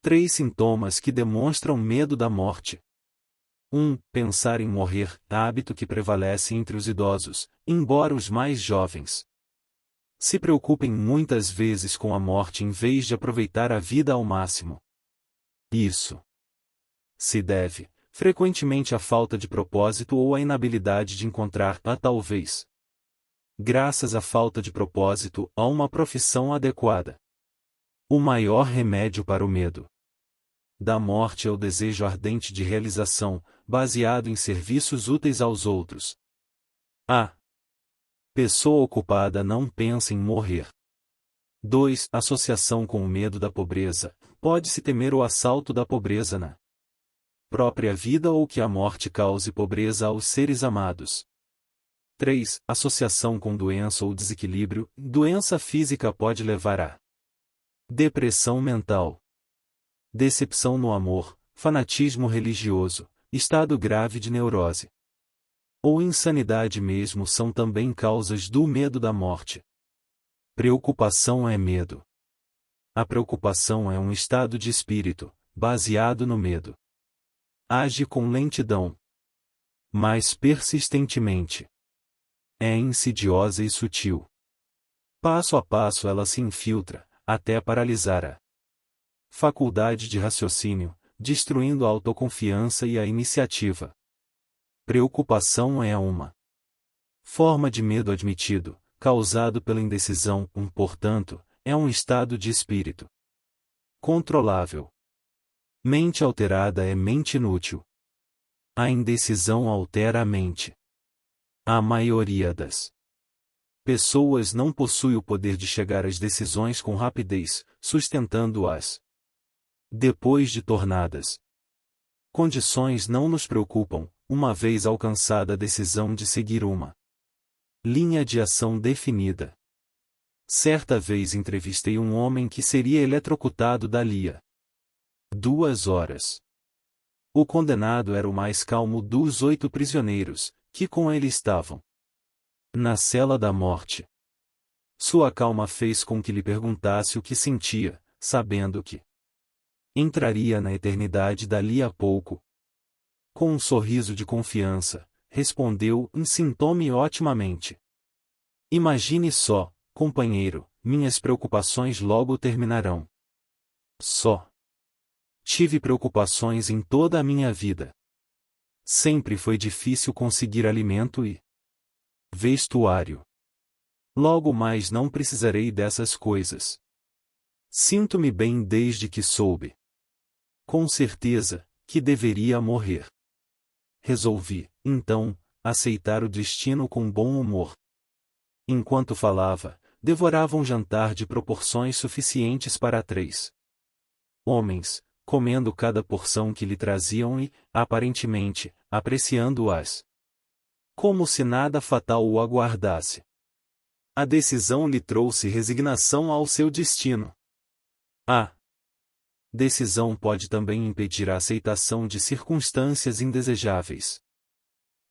3 sintomas que demonstram medo da morte. 1. Pensar em morrer, hábito que prevalece entre os idosos, embora os mais jovens se preocupem muitas vezes com a morte em vez de aproveitar a vida ao máximo. Isso se deve, frequentemente, à falta de propósito ou à inabilidade de encontrar, talvez, graças à falta de propósito, a uma profissão adequada. O maior remédio para o medo da morte é o desejo ardente de realização, baseado em serviços úteis aos outros. A pessoa ocupada não pensa em morrer. 2. Associação com o medo da pobreza. Pode-se temer o assalto da pobreza na própria vida ou que a morte cause pobreza aos seres amados. 3. Associação com doença ou desequilíbrio. Doença física pode levar a depressão mental, decepção no amor, fanatismo religioso, estado grave de neurose ou insanidade mesmo são também causas do medo da morte. Preocupação é medo. A preocupação é um estado de espírito, baseado no medo. Age com lentidão, mas persistentemente. É insidiosa e sutil. Passo a passo ela se infiltra, até paralisar a faculdade de raciocínio, destruindo a autoconfiança e a iniciativa. Preocupação é uma forma de medo admitido, causado pela indecisão, portanto, é um estado de espírito controlável. Mente alterada é mente inútil. A indecisão altera a mente. A maioria das pessoas não possui o poder de chegar às decisões com rapidez, sustentando-as depois de tornadas. Condições não nos preocupam, uma vez alcançada a decisão de seguir uma linha de ação definida. Certa vez entrevistei um homem que seria eletrocutado dali a 2 horas. O condenado era o mais calmo dos 8 prisioneiros, que com ele estavam na cela da morte. Sua calma fez com que lhe perguntasse o que sentia, sabendo que entraria na eternidade dali a pouco. Com um sorriso de confiança, respondeu: sinto-me otimamente. Imagine só, companheiro, minhas preocupações logo terminarão. Só tive preocupações em toda a minha vida. Sempre foi difícil conseguir alimento e vestuário. Logo mais não precisarei dessas coisas. Sinto-me bem desde que soube, com certeza, que deveria morrer. Resolvi, então, aceitar o destino com bom humor. Enquanto falava, devorava um jantar de proporções suficientes para 3 homens, comendo cada porção que lhe traziam e, aparentemente, apreciando-as. Como se nada fatal o aguardasse. A decisão lhe trouxe resignação ao seu destino. A decisão pode também impedir a aceitação de circunstâncias indesejáveis.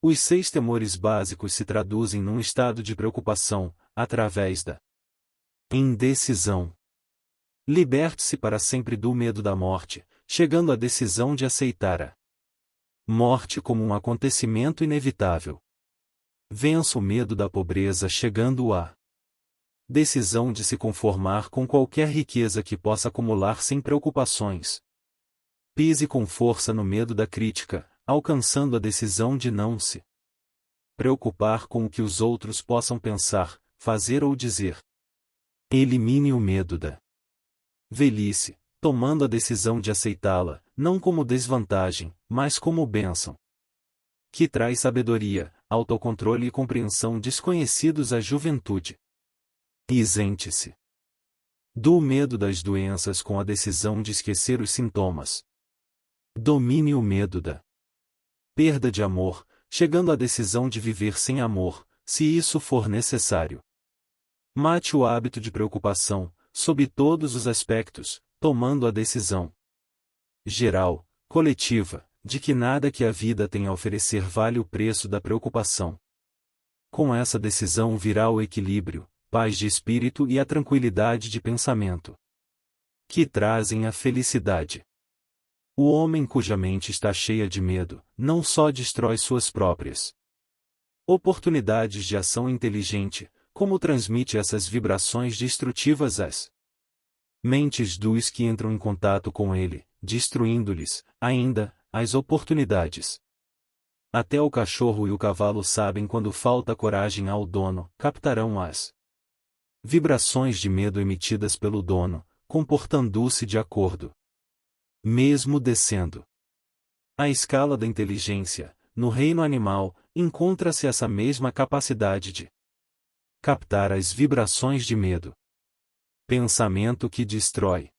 Os 6 temores básicos se traduzem num estado de preocupação, através da indecisão. Liberte-se para sempre do medo da morte, chegando à decisão de aceitar a morte como um acontecimento inevitável. Vença o medo da pobreza chegando à decisão de se conformar com qualquer riqueza que possa acumular sem preocupações. Pise com força no medo da crítica, alcançando a decisão de não se preocupar com o que os outros possam pensar, fazer ou dizer. Elimine o medo da velhice, tomando a decisão de aceitá-la, não como desvantagem, mas como bênção, que traz sabedoria, autocontrole e compreensão desconhecidos à juventude. Isente-se do medo das doenças com a decisão de esquecer os sintomas. Domine o medo da perda de amor, chegando à decisão de viver sem amor, se isso for necessário. Mate o hábito de preocupação, sob todos os aspectos, tomando a decisão geral, coletiva, de que nada que a vida tem a oferecer vale o preço da preocupação. Com essa decisão virá o equilíbrio, paz de espírito e a tranquilidade de pensamento, que trazem a felicidade. O homem cuja mente está cheia de medo, não só destrói suas próprias oportunidades de ação inteligente, como transmite essas vibrações destrutivas às mentes dos que entram em contato com ele, destruindo-lhes, ainda, as oportunidades. Até o cachorro e o cavalo sabem quando falta coragem ao dono, captarão as vibrações de medo emitidas pelo dono, comportando-se de acordo. Mesmo descendo a escala da inteligência, no reino animal, encontra-se essa mesma capacidade de captar as vibrações de medo. Pensamento que destrói.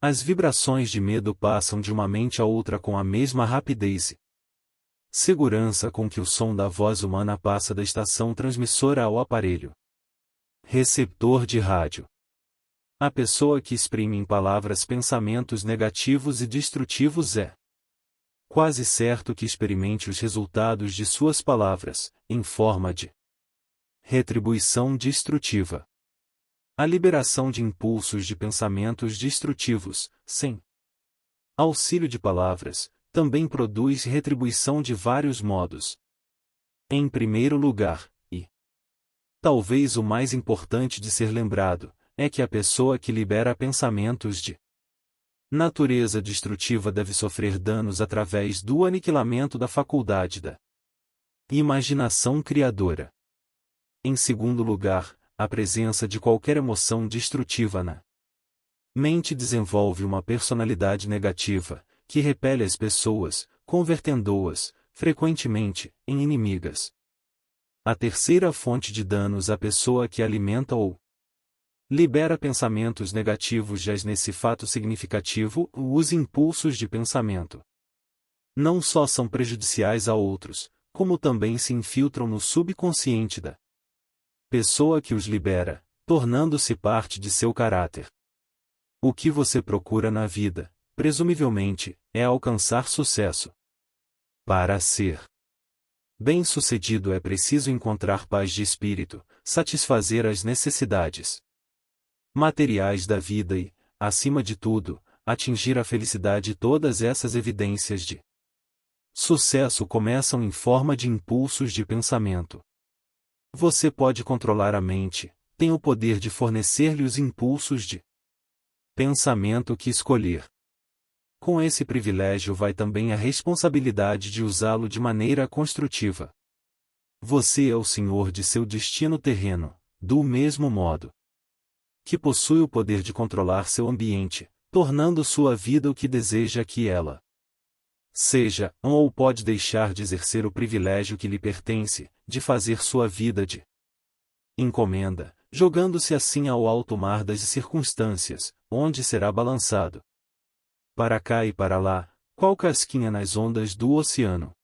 As vibrações de medo passam de uma mente a outra com a mesma rapidez e segurança com que o som da voz humana passa da estação transmissora ao aparelho receptor de rádio. A pessoa que exprime em palavras pensamentos negativos e destrutivos é quase certo que experimente os resultados de suas palavras, em forma de retribuição destrutiva. A liberação de impulsos de pensamentos destrutivos, sem auxílio de palavras, também produz retribuição de vários modos. Em primeiro lugar, e talvez o mais importante de ser lembrado, é que a pessoa que libera pensamentos de natureza destrutiva deve sofrer danos através do aniquilamento da faculdade da imaginação criadora. Em segundo lugar, a presença de qualquer emoção destrutiva na mente desenvolve uma personalidade negativa, que repele as pessoas, convertendo-as, frequentemente, em inimigas. A terceira fonte de danos à pessoa que alimenta ou libera pensamentos negativos jaz nesse fato significativo: os impulsos de pensamento não só são prejudiciais a outros, como também se infiltram no subconsciente da pessoa que os libera, tornando-se parte de seu caráter. O que você procura na vida, presumivelmente, é alcançar sucesso. Para ser bem-sucedido é preciso encontrar paz de espírito, satisfazer as necessidades materiais da vida e, acima de tudo, atingir a felicidade. Todas essas evidências de sucesso começam em forma de impulsos de pensamento. Você pode controlar a mente, tem o poder de fornecer-lhe os impulsos de pensamento que escolher. Com esse privilégio vai também a responsabilidade de usá-lo de maneira construtiva. Você é o senhor de seu destino terreno, do mesmo modo que possui o poder de controlar seu ambiente, tornando sua vida o que deseja que ela seja, ou pode deixar de exercer o privilégio que lhe pertence, de fazer sua vida de encomenda, jogando-se assim ao alto mar das circunstâncias, onde será balançado para cá e para lá, qual casquinha nas ondas do oceano.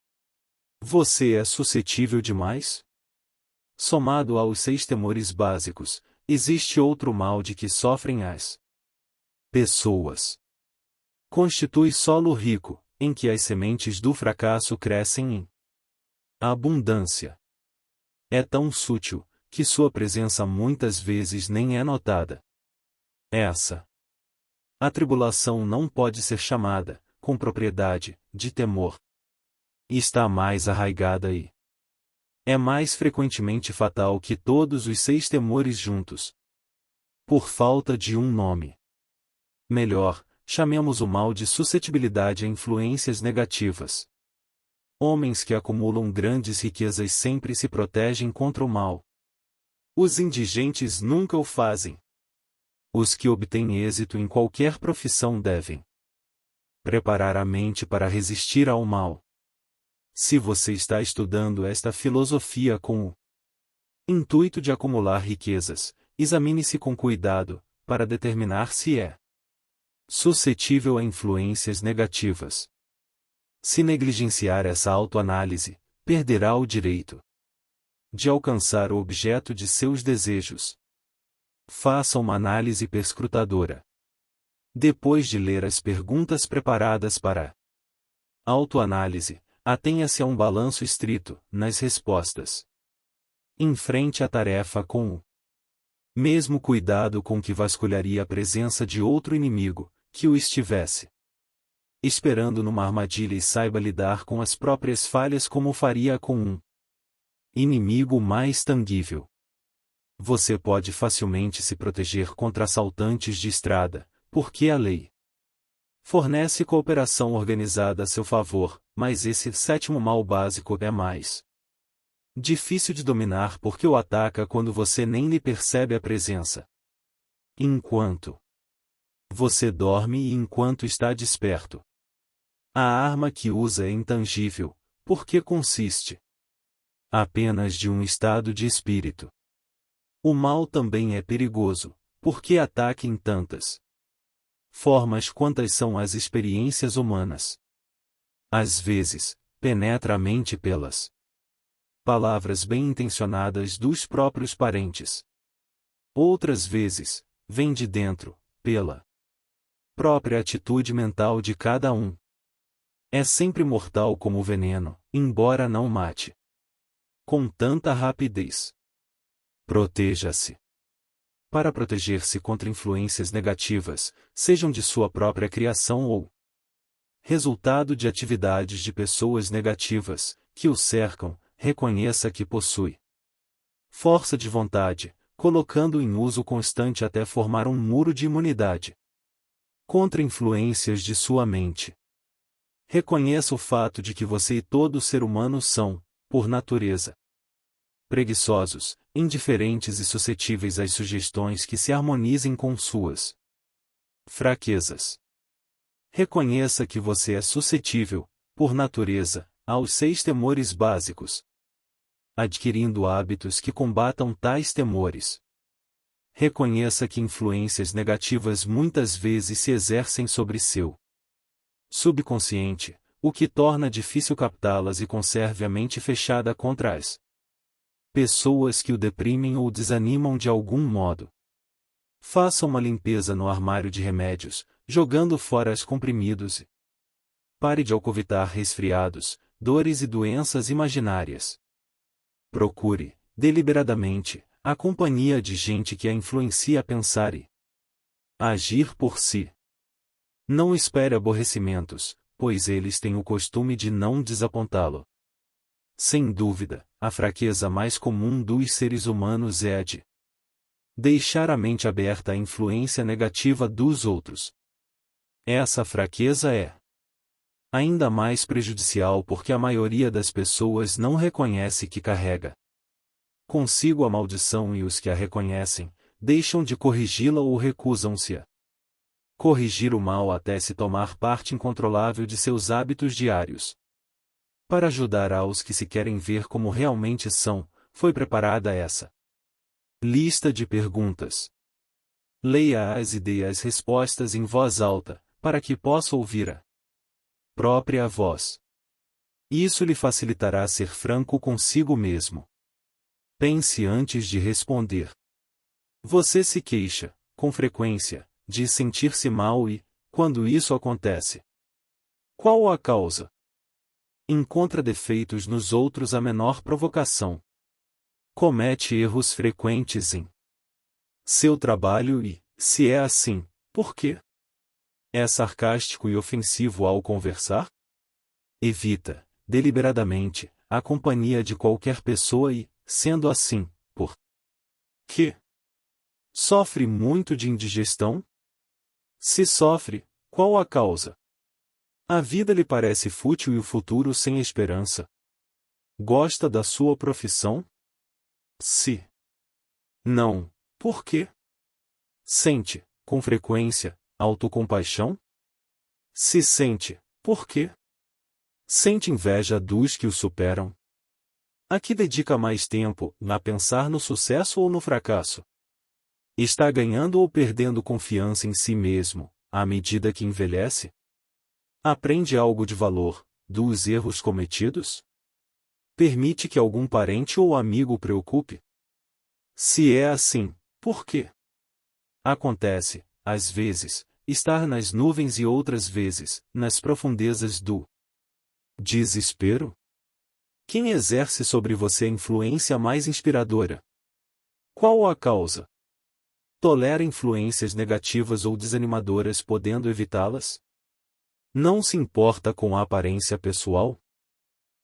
Você é suscetível demais? Somado aos 6 temores básicos, existe outro mal de que sofrem as pessoas. Constitui solo rico, em que as sementes do fracasso crescem em abundância. É tão sutil, que sua presença muitas vezes nem é notada. Essa atribulação não pode ser chamada, com propriedade, de temor. Está mais arraigada e é mais frequentemente fatal que todos os 6 temores juntos. Por falta de um nome melhor, chamemos o mal de suscetibilidade a influências negativas. Homens que acumulam grandes riquezas sempre se protegem contra o mal. Os indigentes nunca o fazem. Os que obtêm êxito em qualquer profissão devem preparar a mente para resistir ao mal. Se você está estudando esta filosofia com o intuito de acumular riquezas, examine-se com cuidado, para determinar se é suscetível a influências negativas. Se negligenciar essa autoanálise, perderá o direito de alcançar o objeto de seus desejos. Faça uma análise perscrutadora. Depois de ler as perguntas preparadas para a autoanálise, atenha-se a um balanço estrito, nas respostas. Enfrente a tarefa com o mesmo cuidado com que vasculharia a presença de outro inimigo, que o estivesse esperando numa armadilha e saiba lidar com as próprias falhas como faria com um inimigo mais tangível. Você pode facilmente se proteger contra assaltantes de estrada, porque a lei fornece cooperação organizada a seu favor, mas esse 7º mal básico é mais difícil de dominar porque o ataca quando você nem lhe percebe a presença. Enquanto você dorme e enquanto está desperto. A arma que usa é intangível, porque consiste apenas de um estado de espírito. O mal também é perigoso, porque ataca em tantas formas quantas são as experiências humanas. Às vezes, penetra a mente pelas palavras bem-intencionadas dos próprios parentes. Outras vezes, vem de dentro, pela própria atitude mental de cada um. É sempre mortal como o veneno, embora não mate com tanta rapidez. Proteja-se. Para proteger-se contra influências negativas, sejam de sua própria criação ou resultado de atividades de pessoas negativas, que o cercam, reconheça que possui força de vontade, colocando em uso constante até formar um muro de imunidade contra influências de sua mente. Reconheça o fato de que você e todo ser humano são, por natureza, preguiçosos, indiferentes e suscetíveis às sugestões que se harmonizem com suas fraquezas. Reconheça que você é suscetível, por natureza, aos 6 temores básicos, adquirindo hábitos que combatam tais temores. Reconheça que influências negativas muitas vezes se exercem sobre seu subconsciente, o que torna difícil captá-las e conserve a mente fechada contra as pessoas que o deprimem ou desanimam de algum modo. Faça uma limpeza no armário de remédios, jogando fora os comprimidos e pare de alcovitar resfriados, dores e doenças imaginárias. Procure, deliberadamente, a companhia de gente que a influencia a pensar e agir por si. Não espere aborrecimentos, pois eles têm o costume de não desapontá-lo. Sem dúvida, a fraqueza mais comum dos seres humanos é a de deixar a mente aberta à influência negativa dos outros. Essa fraqueza é ainda mais prejudicial porque a maioria das pessoas não reconhece que carrega consigo a maldição e os que a reconhecem, deixam de corrigi-la ou recusam-se a corrigir o mal até se tomar parte incontrolável de seus hábitos diários. Para ajudar aos que se querem ver como realmente são, foi preparada essa lista de perguntas. Leia-as e dê as respostas em voz alta, para que possa ouvir a própria voz. Isso lhe facilitará ser franco consigo mesmo. Pense antes de responder. Você se queixa, com frequência, de sentir-se mal e, quando isso acontece, qual a causa? Encontra defeitos nos outros à menor provocação. Comete erros frequentes em seu trabalho e, se é assim, por quê? É sarcástico e ofensivo ao conversar? Evita, deliberadamente, a companhia de qualquer pessoa e, sendo assim, por quê? Sofre muito de indigestão? Se sofre, qual a causa? A vida lhe parece fútil e o futuro sem esperança? Gosta da sua profissão? Se não, por quê? Sente, com frequência, autocompaixão? Se sente, por quê? Sente inveja dos que o superam? A que dedica mais tempo, a pensar no sucesso ou no fracasso? Está ganhando ou perdendo confiança em si mesmo, à medida que envelhece? Aprende algo de valor, dos erros cometidos? Permite que algum parente ou amigo o preocupe? Se é assim, por quê? Acontece, às vezes, estar nas nuvens e outras vezes, nas profundezas do desespero? Quem exerce sobre você a influência mais inspiradora? Qual a causa? Tolera influências negativas ou desanimadoras podendo evitá-las? Não se importa com a aparência pessoal?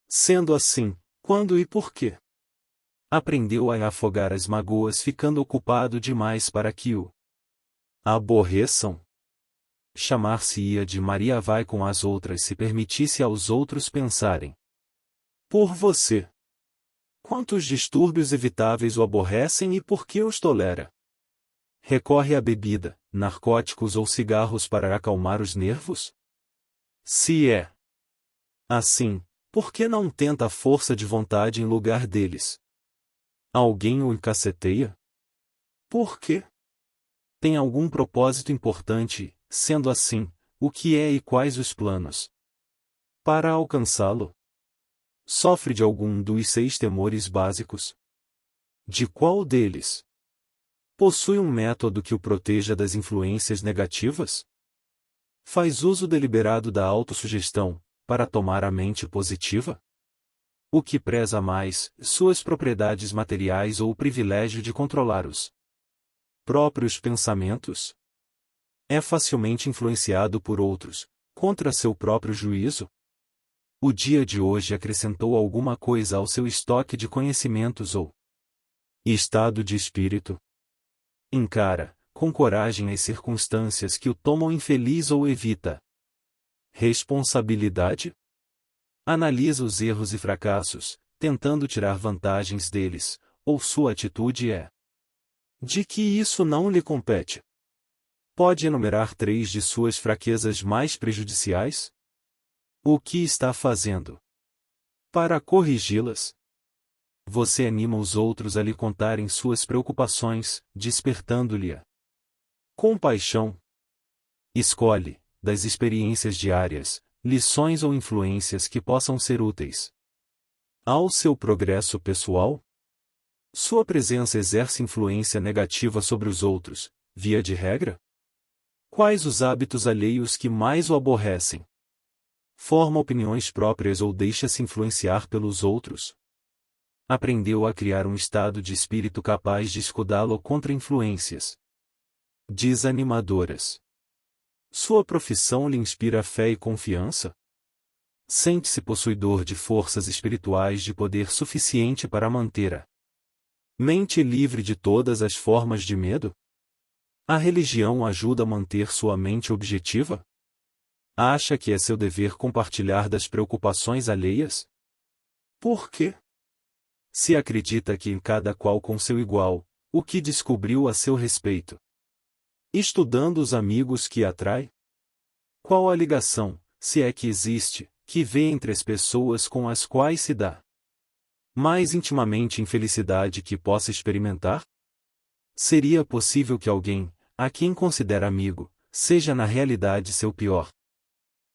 Sendo assim, quando e por quê? Aprendeu a afogar as mágoas ficando ocupado demais para que o aborreçam? Chamar-se-ia de Maria vai com as outras se permitisse aos outros pensarem por você. Quantos distúrbios evitáveis o aborrecem e por que os tolera? Recorre à bebida, narcóticos ou cigarros para acalmar os nervos? Se é assim, por que não tenta a força de vontade em lugar deles? Alguém o encaceteia? Por quê? Tem algum propósito importante, sendo assim, o que é e quais os planos para alcançá-lo? Sofre de algum dos 6 temores básicos? De qual deles? Possui um método que o proteja das influências negativas? Faz uso deliberado da autossugestão, para tomar a mente positiva? O que preza mais, suas propriedades materiais ou o privilégio de controlar os próprios pensamentos? É facilmente influenciado por outros, contra seu próprio juízo? O dia de hoje acrescentou alguma coisa ao seu estoque de conhecimentos ou estado de espírito? Encara, com coragem as circunstâncias que o tomam infeliz ou evita responsabilidade? Analisa os erros e fracassos, tentando tirar vantagens deles, ou sua atitude é de que isso não lhe compete? Pode enumerar 3 de suas fraquezas mais prejudiciais? O que está fazendo para corrigi-las? Você anima os outros a lhe contarem suas preocupações, despertando-lhe a compaixão? Escolhe, das experiências diárias, lições ou influências que possam ser úteis ao seu progresso pessoal? Sua presença exerce influência negativa sobre os outros, via de regra? Quais os hábitos alheios que mais o aborrecem? Forma opiniões próprias ou deixa-se influenciar pelos outros? Aprendeu a criar um estado de espírito capaz de escudá-lo contra influências desanimadoras? Sua profissão lhe inspira fé e confiança? Sente-se possuidor de forças espirituais de poder suficiente para manter a mente livre de todas as formas de medo? A religião ajuda a manter sua mente objetiva? Acha que é seu dever compartilhar das preocupações alheias? Por quê? Se acredita que em cada qual com seu igual, o que descobriu a seu respeito Estudando os amigos que atrai? Qual a ligação, se é que existe, que vê entre as pessoas com as quais se dá mais intimamente infelicidade que possa experimentar? Seria possível que alguém, a quem considera amigo, seja na realidade seu pior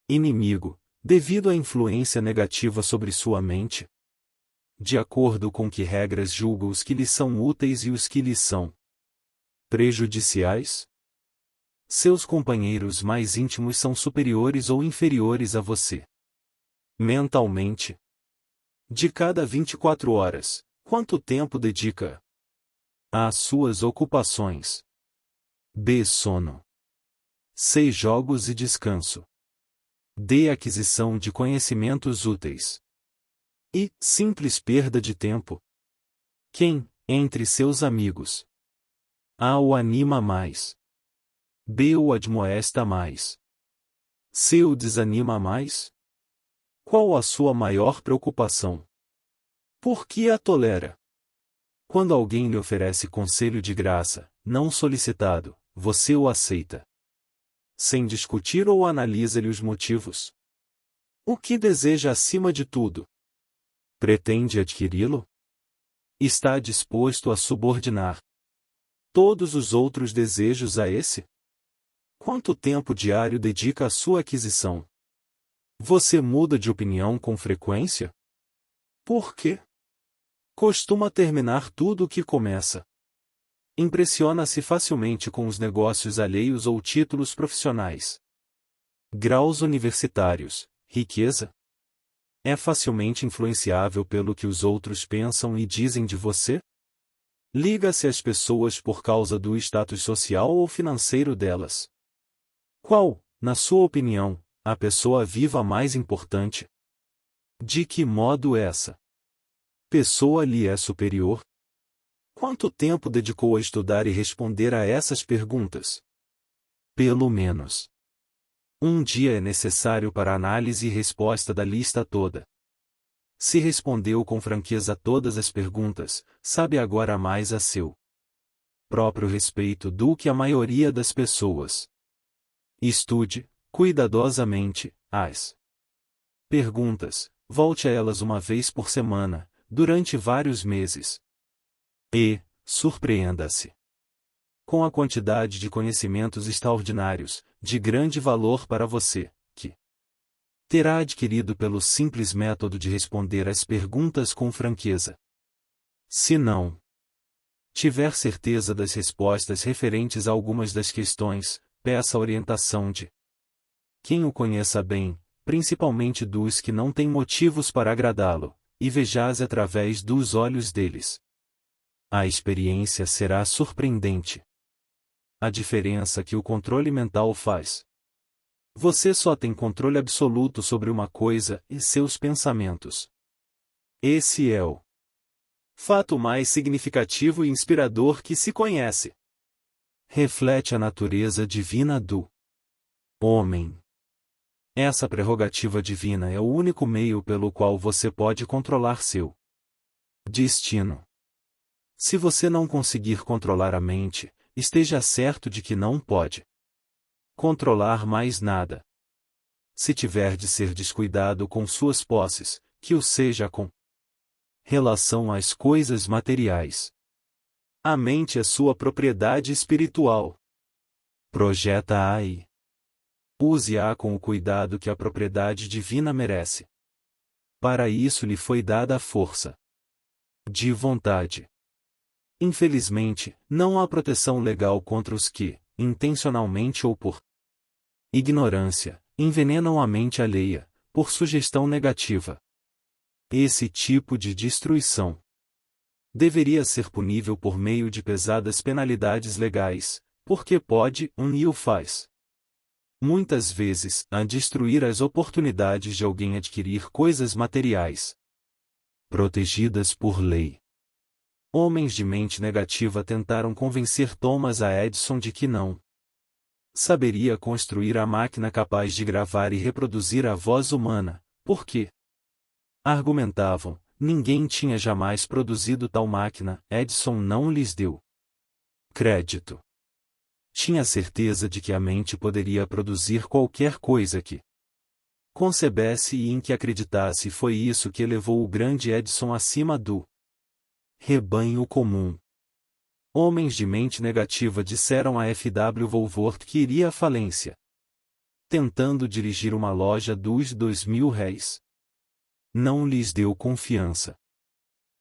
inimigo, devido à influência negativa sobre sua mente? De acordo com que regras julga os que lhe são úteis e os que lhe são prejudiciais? Seus companheiros mais íntimos são superiores ou inferiores a você mentalmente? De cada 24 horas, quanto tempo dedica às suas ocupações? B. Sono. C. Jogos e descanso. D. Aquisição de conhecimentos úteis. E. Simples perda de tempo. Quem, entre seus amigos, A. o anima mais? B. o admoesta mais? C. o desanima mais? Qual a sua maior preocupação? Por que a tolera? Quando alguém lhe oferece conselho de graça, não solicitado, você o aceita sem discutir ou analisa-lhe os motivos? O que deseja acima de tudo? Pretende adquiri-lo? Está disposto a subordinar todos os outros desejos a esse? Quanto tempo diário dedica à sua aquisição? Você muda de opinião com frequência? Por quê? Costuma terminar tudo o que começa. Impressiona-se facilmente com os negócios alheios ou títulos profissionais. Graus universitários, riqueza? É facilmente influenciável pelo que os outros pensam e dizem de você? Liga-se às pessoas por causa do status social ou financeiro delas? Qual, na sua opinião, a pessoa viva mais importante? De que modo essa pessoa lhe é superior? Quanto tempo dedicou a estudar e responder a essas perguntas? Pelo menos um dia é necessário para a análise e resposta da lista toda. Se respondeu com franqueza a todas as perguntas, sabe agora mais a seu próprio respeito do que a maioria das pessoas. Estude, cuidadosamente, as perguntas, volte a elas uma vez por semana, durante vários meses. E, surpreenda-se com a quantidade de conhecimentos extraordinários, de grande valor para você, que terá adquirido pelo simples método de responder às perguntas com franqueza. Se não tiver certeza das respostas referentes a algumas das questões, peça a orientação de quem o conheça bem, principalmente dos que não têm motivos para agradá-lo, e veja-as através dos olhos deles. A experiência será surpreendente. A diferença que o controle mental faz. Você só tem controle absoluto sobre uma coisa e seus pensamentos. Esse é o fato mais significativo e inspirador que se conhece. Reflete a natureza divina do homem. Essa prerrogativa divina é o único meio pelo qual você pode controlar seu destino. Se você não conseguir controlar a mente, esteja certo de que não pode controlar mais nada. Se tiver de ser descuidado com suas posses, que o seja com relação às coisas materiais. A mente é sua propriedade espiritual. Projeta-a e use-a com o cuidado que a propriedade divina merece. Para isso lhe foi dada a força de vontade. Infelizmente, não há proteção legal contra os que, intencionalmente ou por ignorância, envenenam a mente alheia, por sugestão negativa. Esse tipo de destruição deveria ser punível por meio de pesadas penalidades legais, porque pode, e o faz muitas vezes, a destruir as oportunidades de alguém adquirir coisas materiais protegidas por lei. Homens de mente negativa tentaram convencer Thomas A. Edison de que não saberia construir a máquina capaz de gravar e reproduzir a voz humana, porque, argumentavam, ninguém tinha jamais produzido tal máquina. Edison não lhes deu crédito. Tinha certeza de que a mente poderia produzir qualquer coisa que concebesse e em que acreditasse, e foi isso que elevou o grande Edison acima do rebanho comum. Homens de mente negativa disseram a F.W. Woolworth que iria à falência, tentando dirigir uma loja dos R$ 2.000. Não lhes deu confiança.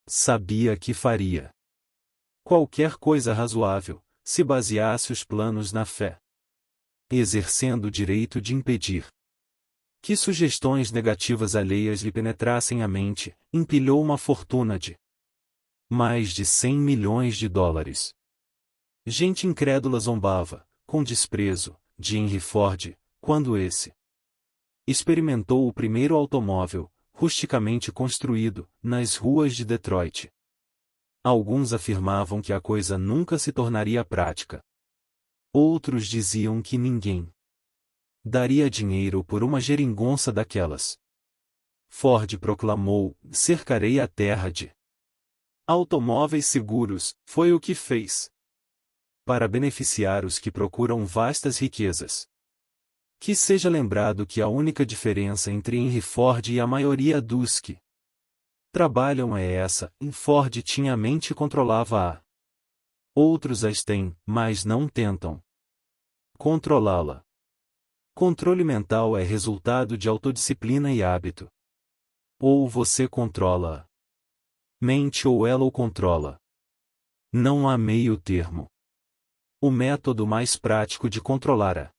Sabia que faria qualquer coisa razoável, se baseasse os planos na fé, exercendo o direito de impedir que sugestões negativas alheias lhe penetrassem a mente. Empilhou uma fortuna de mais de US$ 100 milhões. Gente incrédula zombava, com desprezo, de Henry Ford, quando esse experimentou o primeiro automóvel, rusticamente construído, nas ruas de Detroit. Alguns afirmavam que a coisa nunca se tornaria prática. Outros diziam que ninguém daria dinheiro por uma geringonça daquelas. Ford proclamou: cercarei a terra de automóveis seguros. Foi o que fez para beneficiar os que procuram vastas riquezas. Que seja lembrado que a única diferença entre Henry Ford e a maioria dos que trabalham é essa: em Ford tinha a mente e controlava-a. Outros as têm, mas não tentam controlá-la. Controle mental é resultado de autodisciplina e hábito. Ou você controla a mente ou ela o controla. Não há meio termo. O método mais prático de controlar a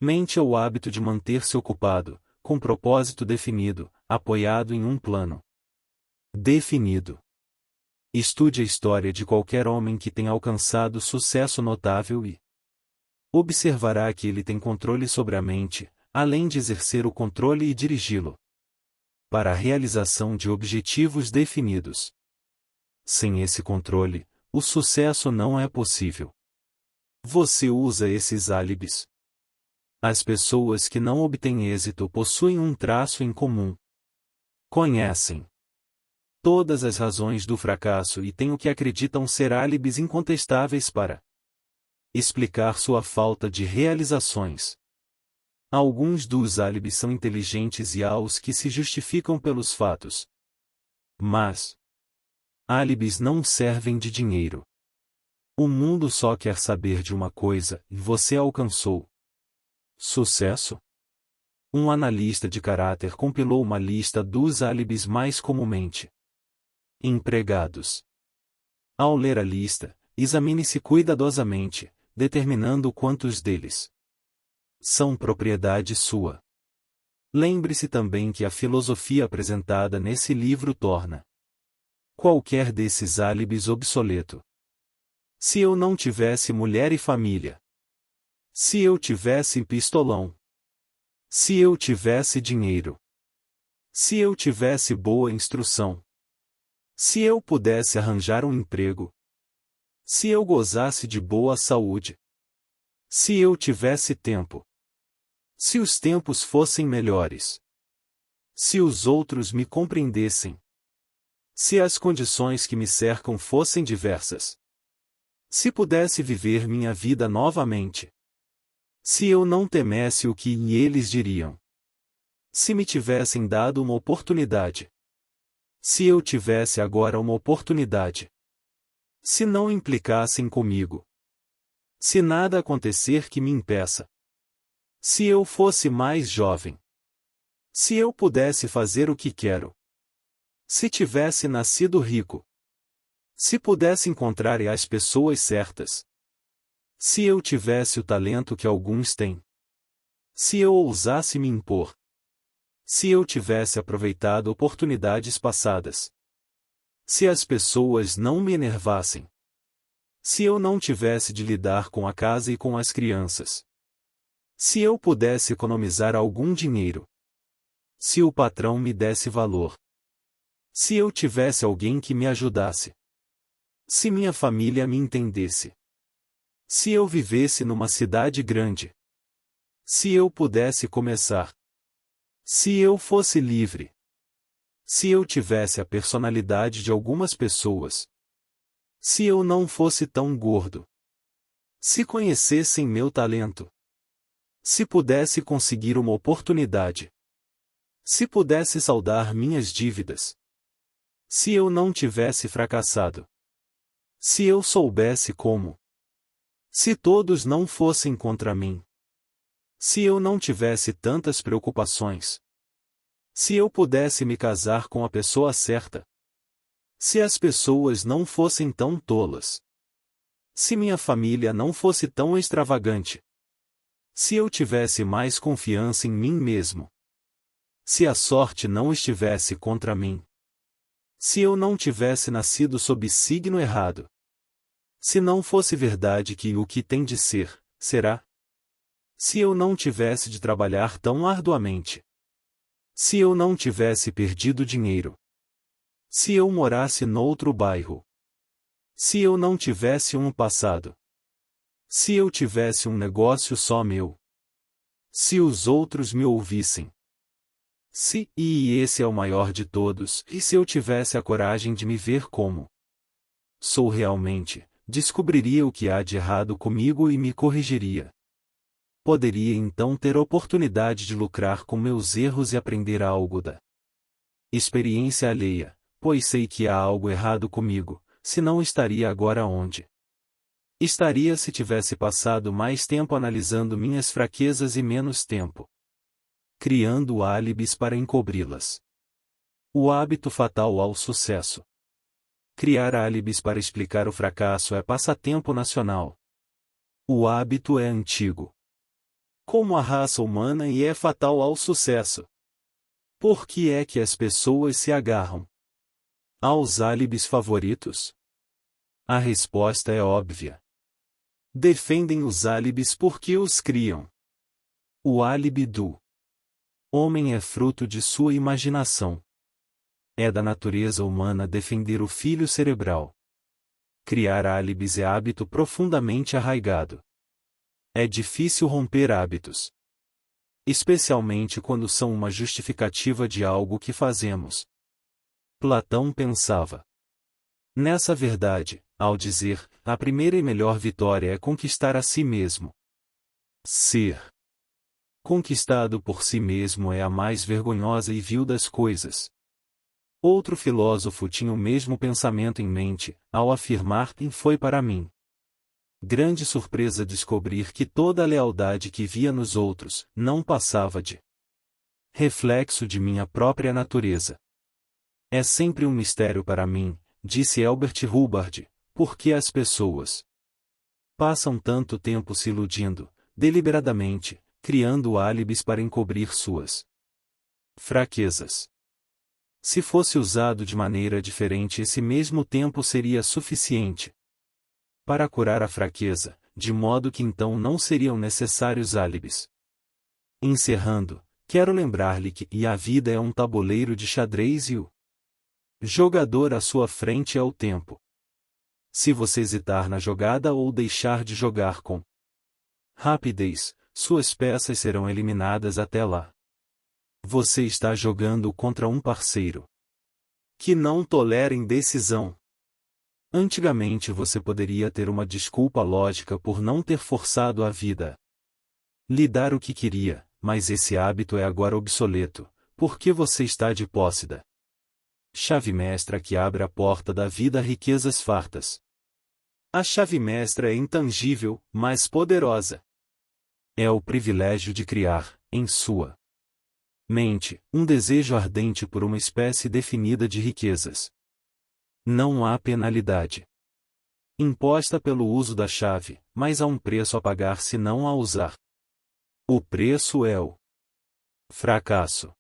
mente é o hábito de manter-se ocupado, com propósito definido, apoiado em um plano definido. Estude a história de qualquer homem que tenha alcançado sucesso notável e observará que ele tem controle sobre a mente, além de exercer o controle e dirigi-lo para a realização de objetivos definidos. Sem esse controle, o sucesso não é possível. Você usa esses álibis. As pessoas que não obtêm êxito possuem um traço em comum. Conhecem todas as razões do fracasso e têm o que acreditam ser álibis incontestáveis para explicar sua falta de realizações. Alguns dos álibis são inteligentes e há os que se justificam pelos fatos. Mas álibis não servem de dinheiro. O mundo só quer saber de uma coisa: e você alcançou sucesso? Um analista de caráter compilou uma lista dos álibis mais comumente empregados. Ao ler a lista, examine-se cuidadosamente, determinando quantos deles são propriedade sua. Lembre-se também que a filosofia apresentada nesse livro torna qualquer desses álibis obsoleto. Se eu não tivesse mulher e família. Se eu tivesse pistolão. Se eu tivesse dinheiro. Se eu tivesse boa instrução. Se eu pudesse arranjar um emprego. Se eu gozasse de boa saúde. Se eu tivesse tempo. Se os tempos fossem melhores. Se os outros me compreendessem. Se as condições que me cercam fossem diversas. Se pudesse viver minha vida novamente. Se eu não temesse o que eles diriam. Se me tivessem dado uma oportunidade. Se eu tivesse agora uma oportunidade. Se não implicassem comigo. Se nada acontecer que me impeça. Se eu fosse mais jovem. Se eu pudesse fazer o que quero. Se tivesse nascido rico. Se pudesse encontrar as pessoas certas. Se eu tivesse o talento que alguns têm. Se eu ousasse me impor. Se eu tivesse aproveitado oportunidades passadas. Se as pessoas não me enervassem. Se eu não tivesse de lidar com a casa e com as crianças. Se eu pudesse economizar algum dinheiro. Se o patrão me desse valor. Se eu tivesse alguém que me ajudasse. Se minha família me entendesse. Se eu vivesse numa cidade grande. Se eu pudesse começar. Se eu fosse livre. Se eu tivesse a personalidade de algumas pessoas. Se eu não fosse tão gordo. Se conhecessem meu talento. Se pudesse conseguir uma oportunidade. Se pudesse saldar minhas dívidas. Se eu não tivesse fracassado. Se eu soubesse como. Se todos não fossem contra mim. Se eu não tivesse tantas preocupações. Se eu pudesse me casar com a pessoa certa. Se as pessoas não fossem tão tolas. Se minha família não fosse tão extravagante. Se eu tivesse mais confiança em mim mesmo. Se a sorte não estivesse contra mim. Se eu não tivesse nascido sob signo errado. Se não fosse verdade que o que tem de ser, será. Se eu não tivesse de trabalhar tão arduamente. Se eu não tivesse perdido dinheiro. Se eu morasse noutro bairro. Se eu não tivesse um passado. Se eu tivesse um negócio só meu. Se os outros me ouvissem. Se, e esse é o maior de todos, e se eu tivesse a coragem de me ver como sou realmente, descobriria o que há de errado comigo e me corrigiria. Poderia então ter oportunidade de lucrar com meus erros e aprender algo da experiência alheia, pois sei que há algo errado comigo, senão estaria agora onde estaria se tivesse passado mais tempo analisando minhas fraquezas e menos tempo criando álibis para encobri-las. O hábito fatal ao sucesso. Criar álibis para explicar o fracasso é passatempo nacional. O hábito é antigo. Como a raça humana e é fatal ao sucesso. Por que é que as pessoas se agarram aos álibis favoritos? A resposta é óbvia. Defendem os álibis porque os criam. O álibi do homem é fruto de sua imaginação. É da natureza humana defender o filho cerebral. Criar álibis é hábito profundamente arraigado. É difícil romper hábitos. Especialmente quando são uma justificativa de algo que fazemos. Platão pensava nessa verdade, ao dizer, a primeira e melhor vitória é conquistar a si mesmo. Ser conquistado por si mesmo é a mais vergonhosa e vil das coisas. Outro filósofo tinha o mesmo pensamento em mente, ao afirmar: foi para mim grande surpresa descobrir que toda a lealdade que via nos outros não passava de reflexo de minha própria natureza. É sempre um mistério para mim, disse Elbert Hubbard, por que as pessoas passam tanto tempo se iludindo, deliberadamente, criando álibis para encobrir suas fraquezas. Se fosse usado de maneira diferente, esse mesmo tempo seria suficiente para curar a fraqueza, de modo que então não seriam necessários álibis. Encerrando, quero lembrar-lhe que a vida é um tabuleiro de xadrez e o jogador à sua frente é o tempo. Se você hesitar na jogada ou deixar de jogar com rapidez, suas peças serão eliminadas até lá. Você está jogando contra um parceiro que não tolera indecisão. Antigamente você poderia ter uma desculpa lógica por não ter forçado a vida lhe dar o que queria, mas esse hábito é agora obsoleto, porque você está de posse da chave mestra que abre a porta da vida a riquezas fartas. A chave mestra é intangível, mas poderosa. É o privilégio de criar, em sua mente, um desejo ardente por uma espécie definida de riquezas. Não há penalidade imposta pelo uso da chave, mas há um preço a pagar se não a usar. O preço é o fracasso.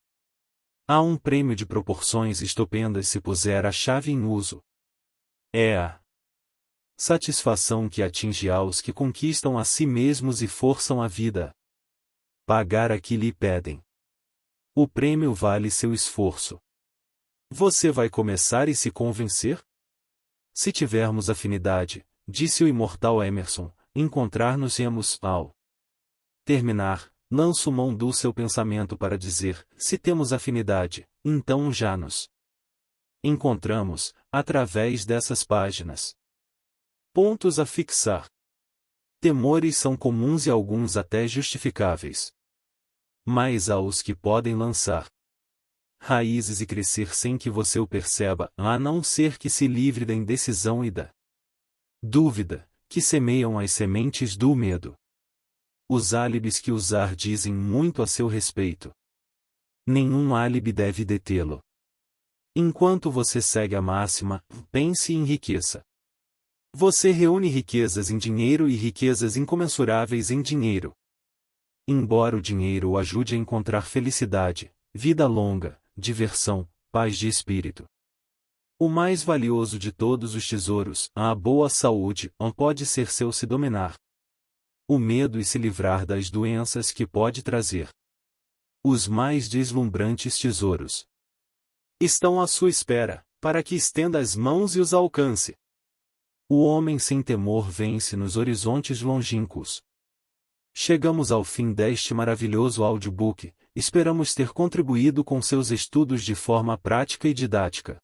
Há um prêmio de proporções estupendas se puser a chave em uso. É a satisfação que atinge aos que conquistam a si mesmos e forçam a vida a pagar a que lhe pedem. O prêmio vale seu esforço. Você vai começar e se convencer? Se tivermos afinidade, disse o imortal Emerson, encontrar-nos-emos ao terminar. Lanço mão do seu pensamento para dizer: se temos afinidade, então já nos encontramos, através dessas páginas. Pontos a fixar. Temores são comuns e alguns até justificáveis. Mas há os que podem lançar raízes e crescer sem que você o perceba, a não ser que se livre da indecisão e da dúvida, que semeiam as sementes do medo. Os álibis que usar dizem muito a seu respeito. Nenhum álibi deve detê-lo. Enquanto você segue a máxima, pense e enriqueça. Você reúne riquezas em dinheiro e riquezas incomensuráveis em dinheiro. Embora o dinheiro o ajude a encontrar felicidade, vida longa, diversão, paz de espírito. O mais valioso de todos os tesouros, a boa saúde, pode ser seu se dominar o medo e se livrar das doenças que pode trazer. Os mais deslumbrantes tesouros estão à sua espera, para que estenda as mãos e os alcance. O homem sem temor vence nos horizontes longínquos. Chegamos ao fim deste maravilhoso audiobook, esperamos ter contribuído com seus estudos de forma prática e didática.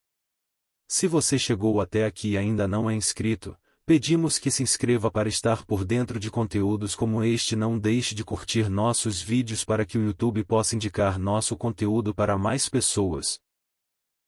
Se você chegou até aqui e ainda não é inscrito, pedimos que se inscreva para estar por dentro de conteúdos como este. Não deixe de curtir nossos vídeos para que o YouTube possa indicar nosso conteúdo para mais pessoas.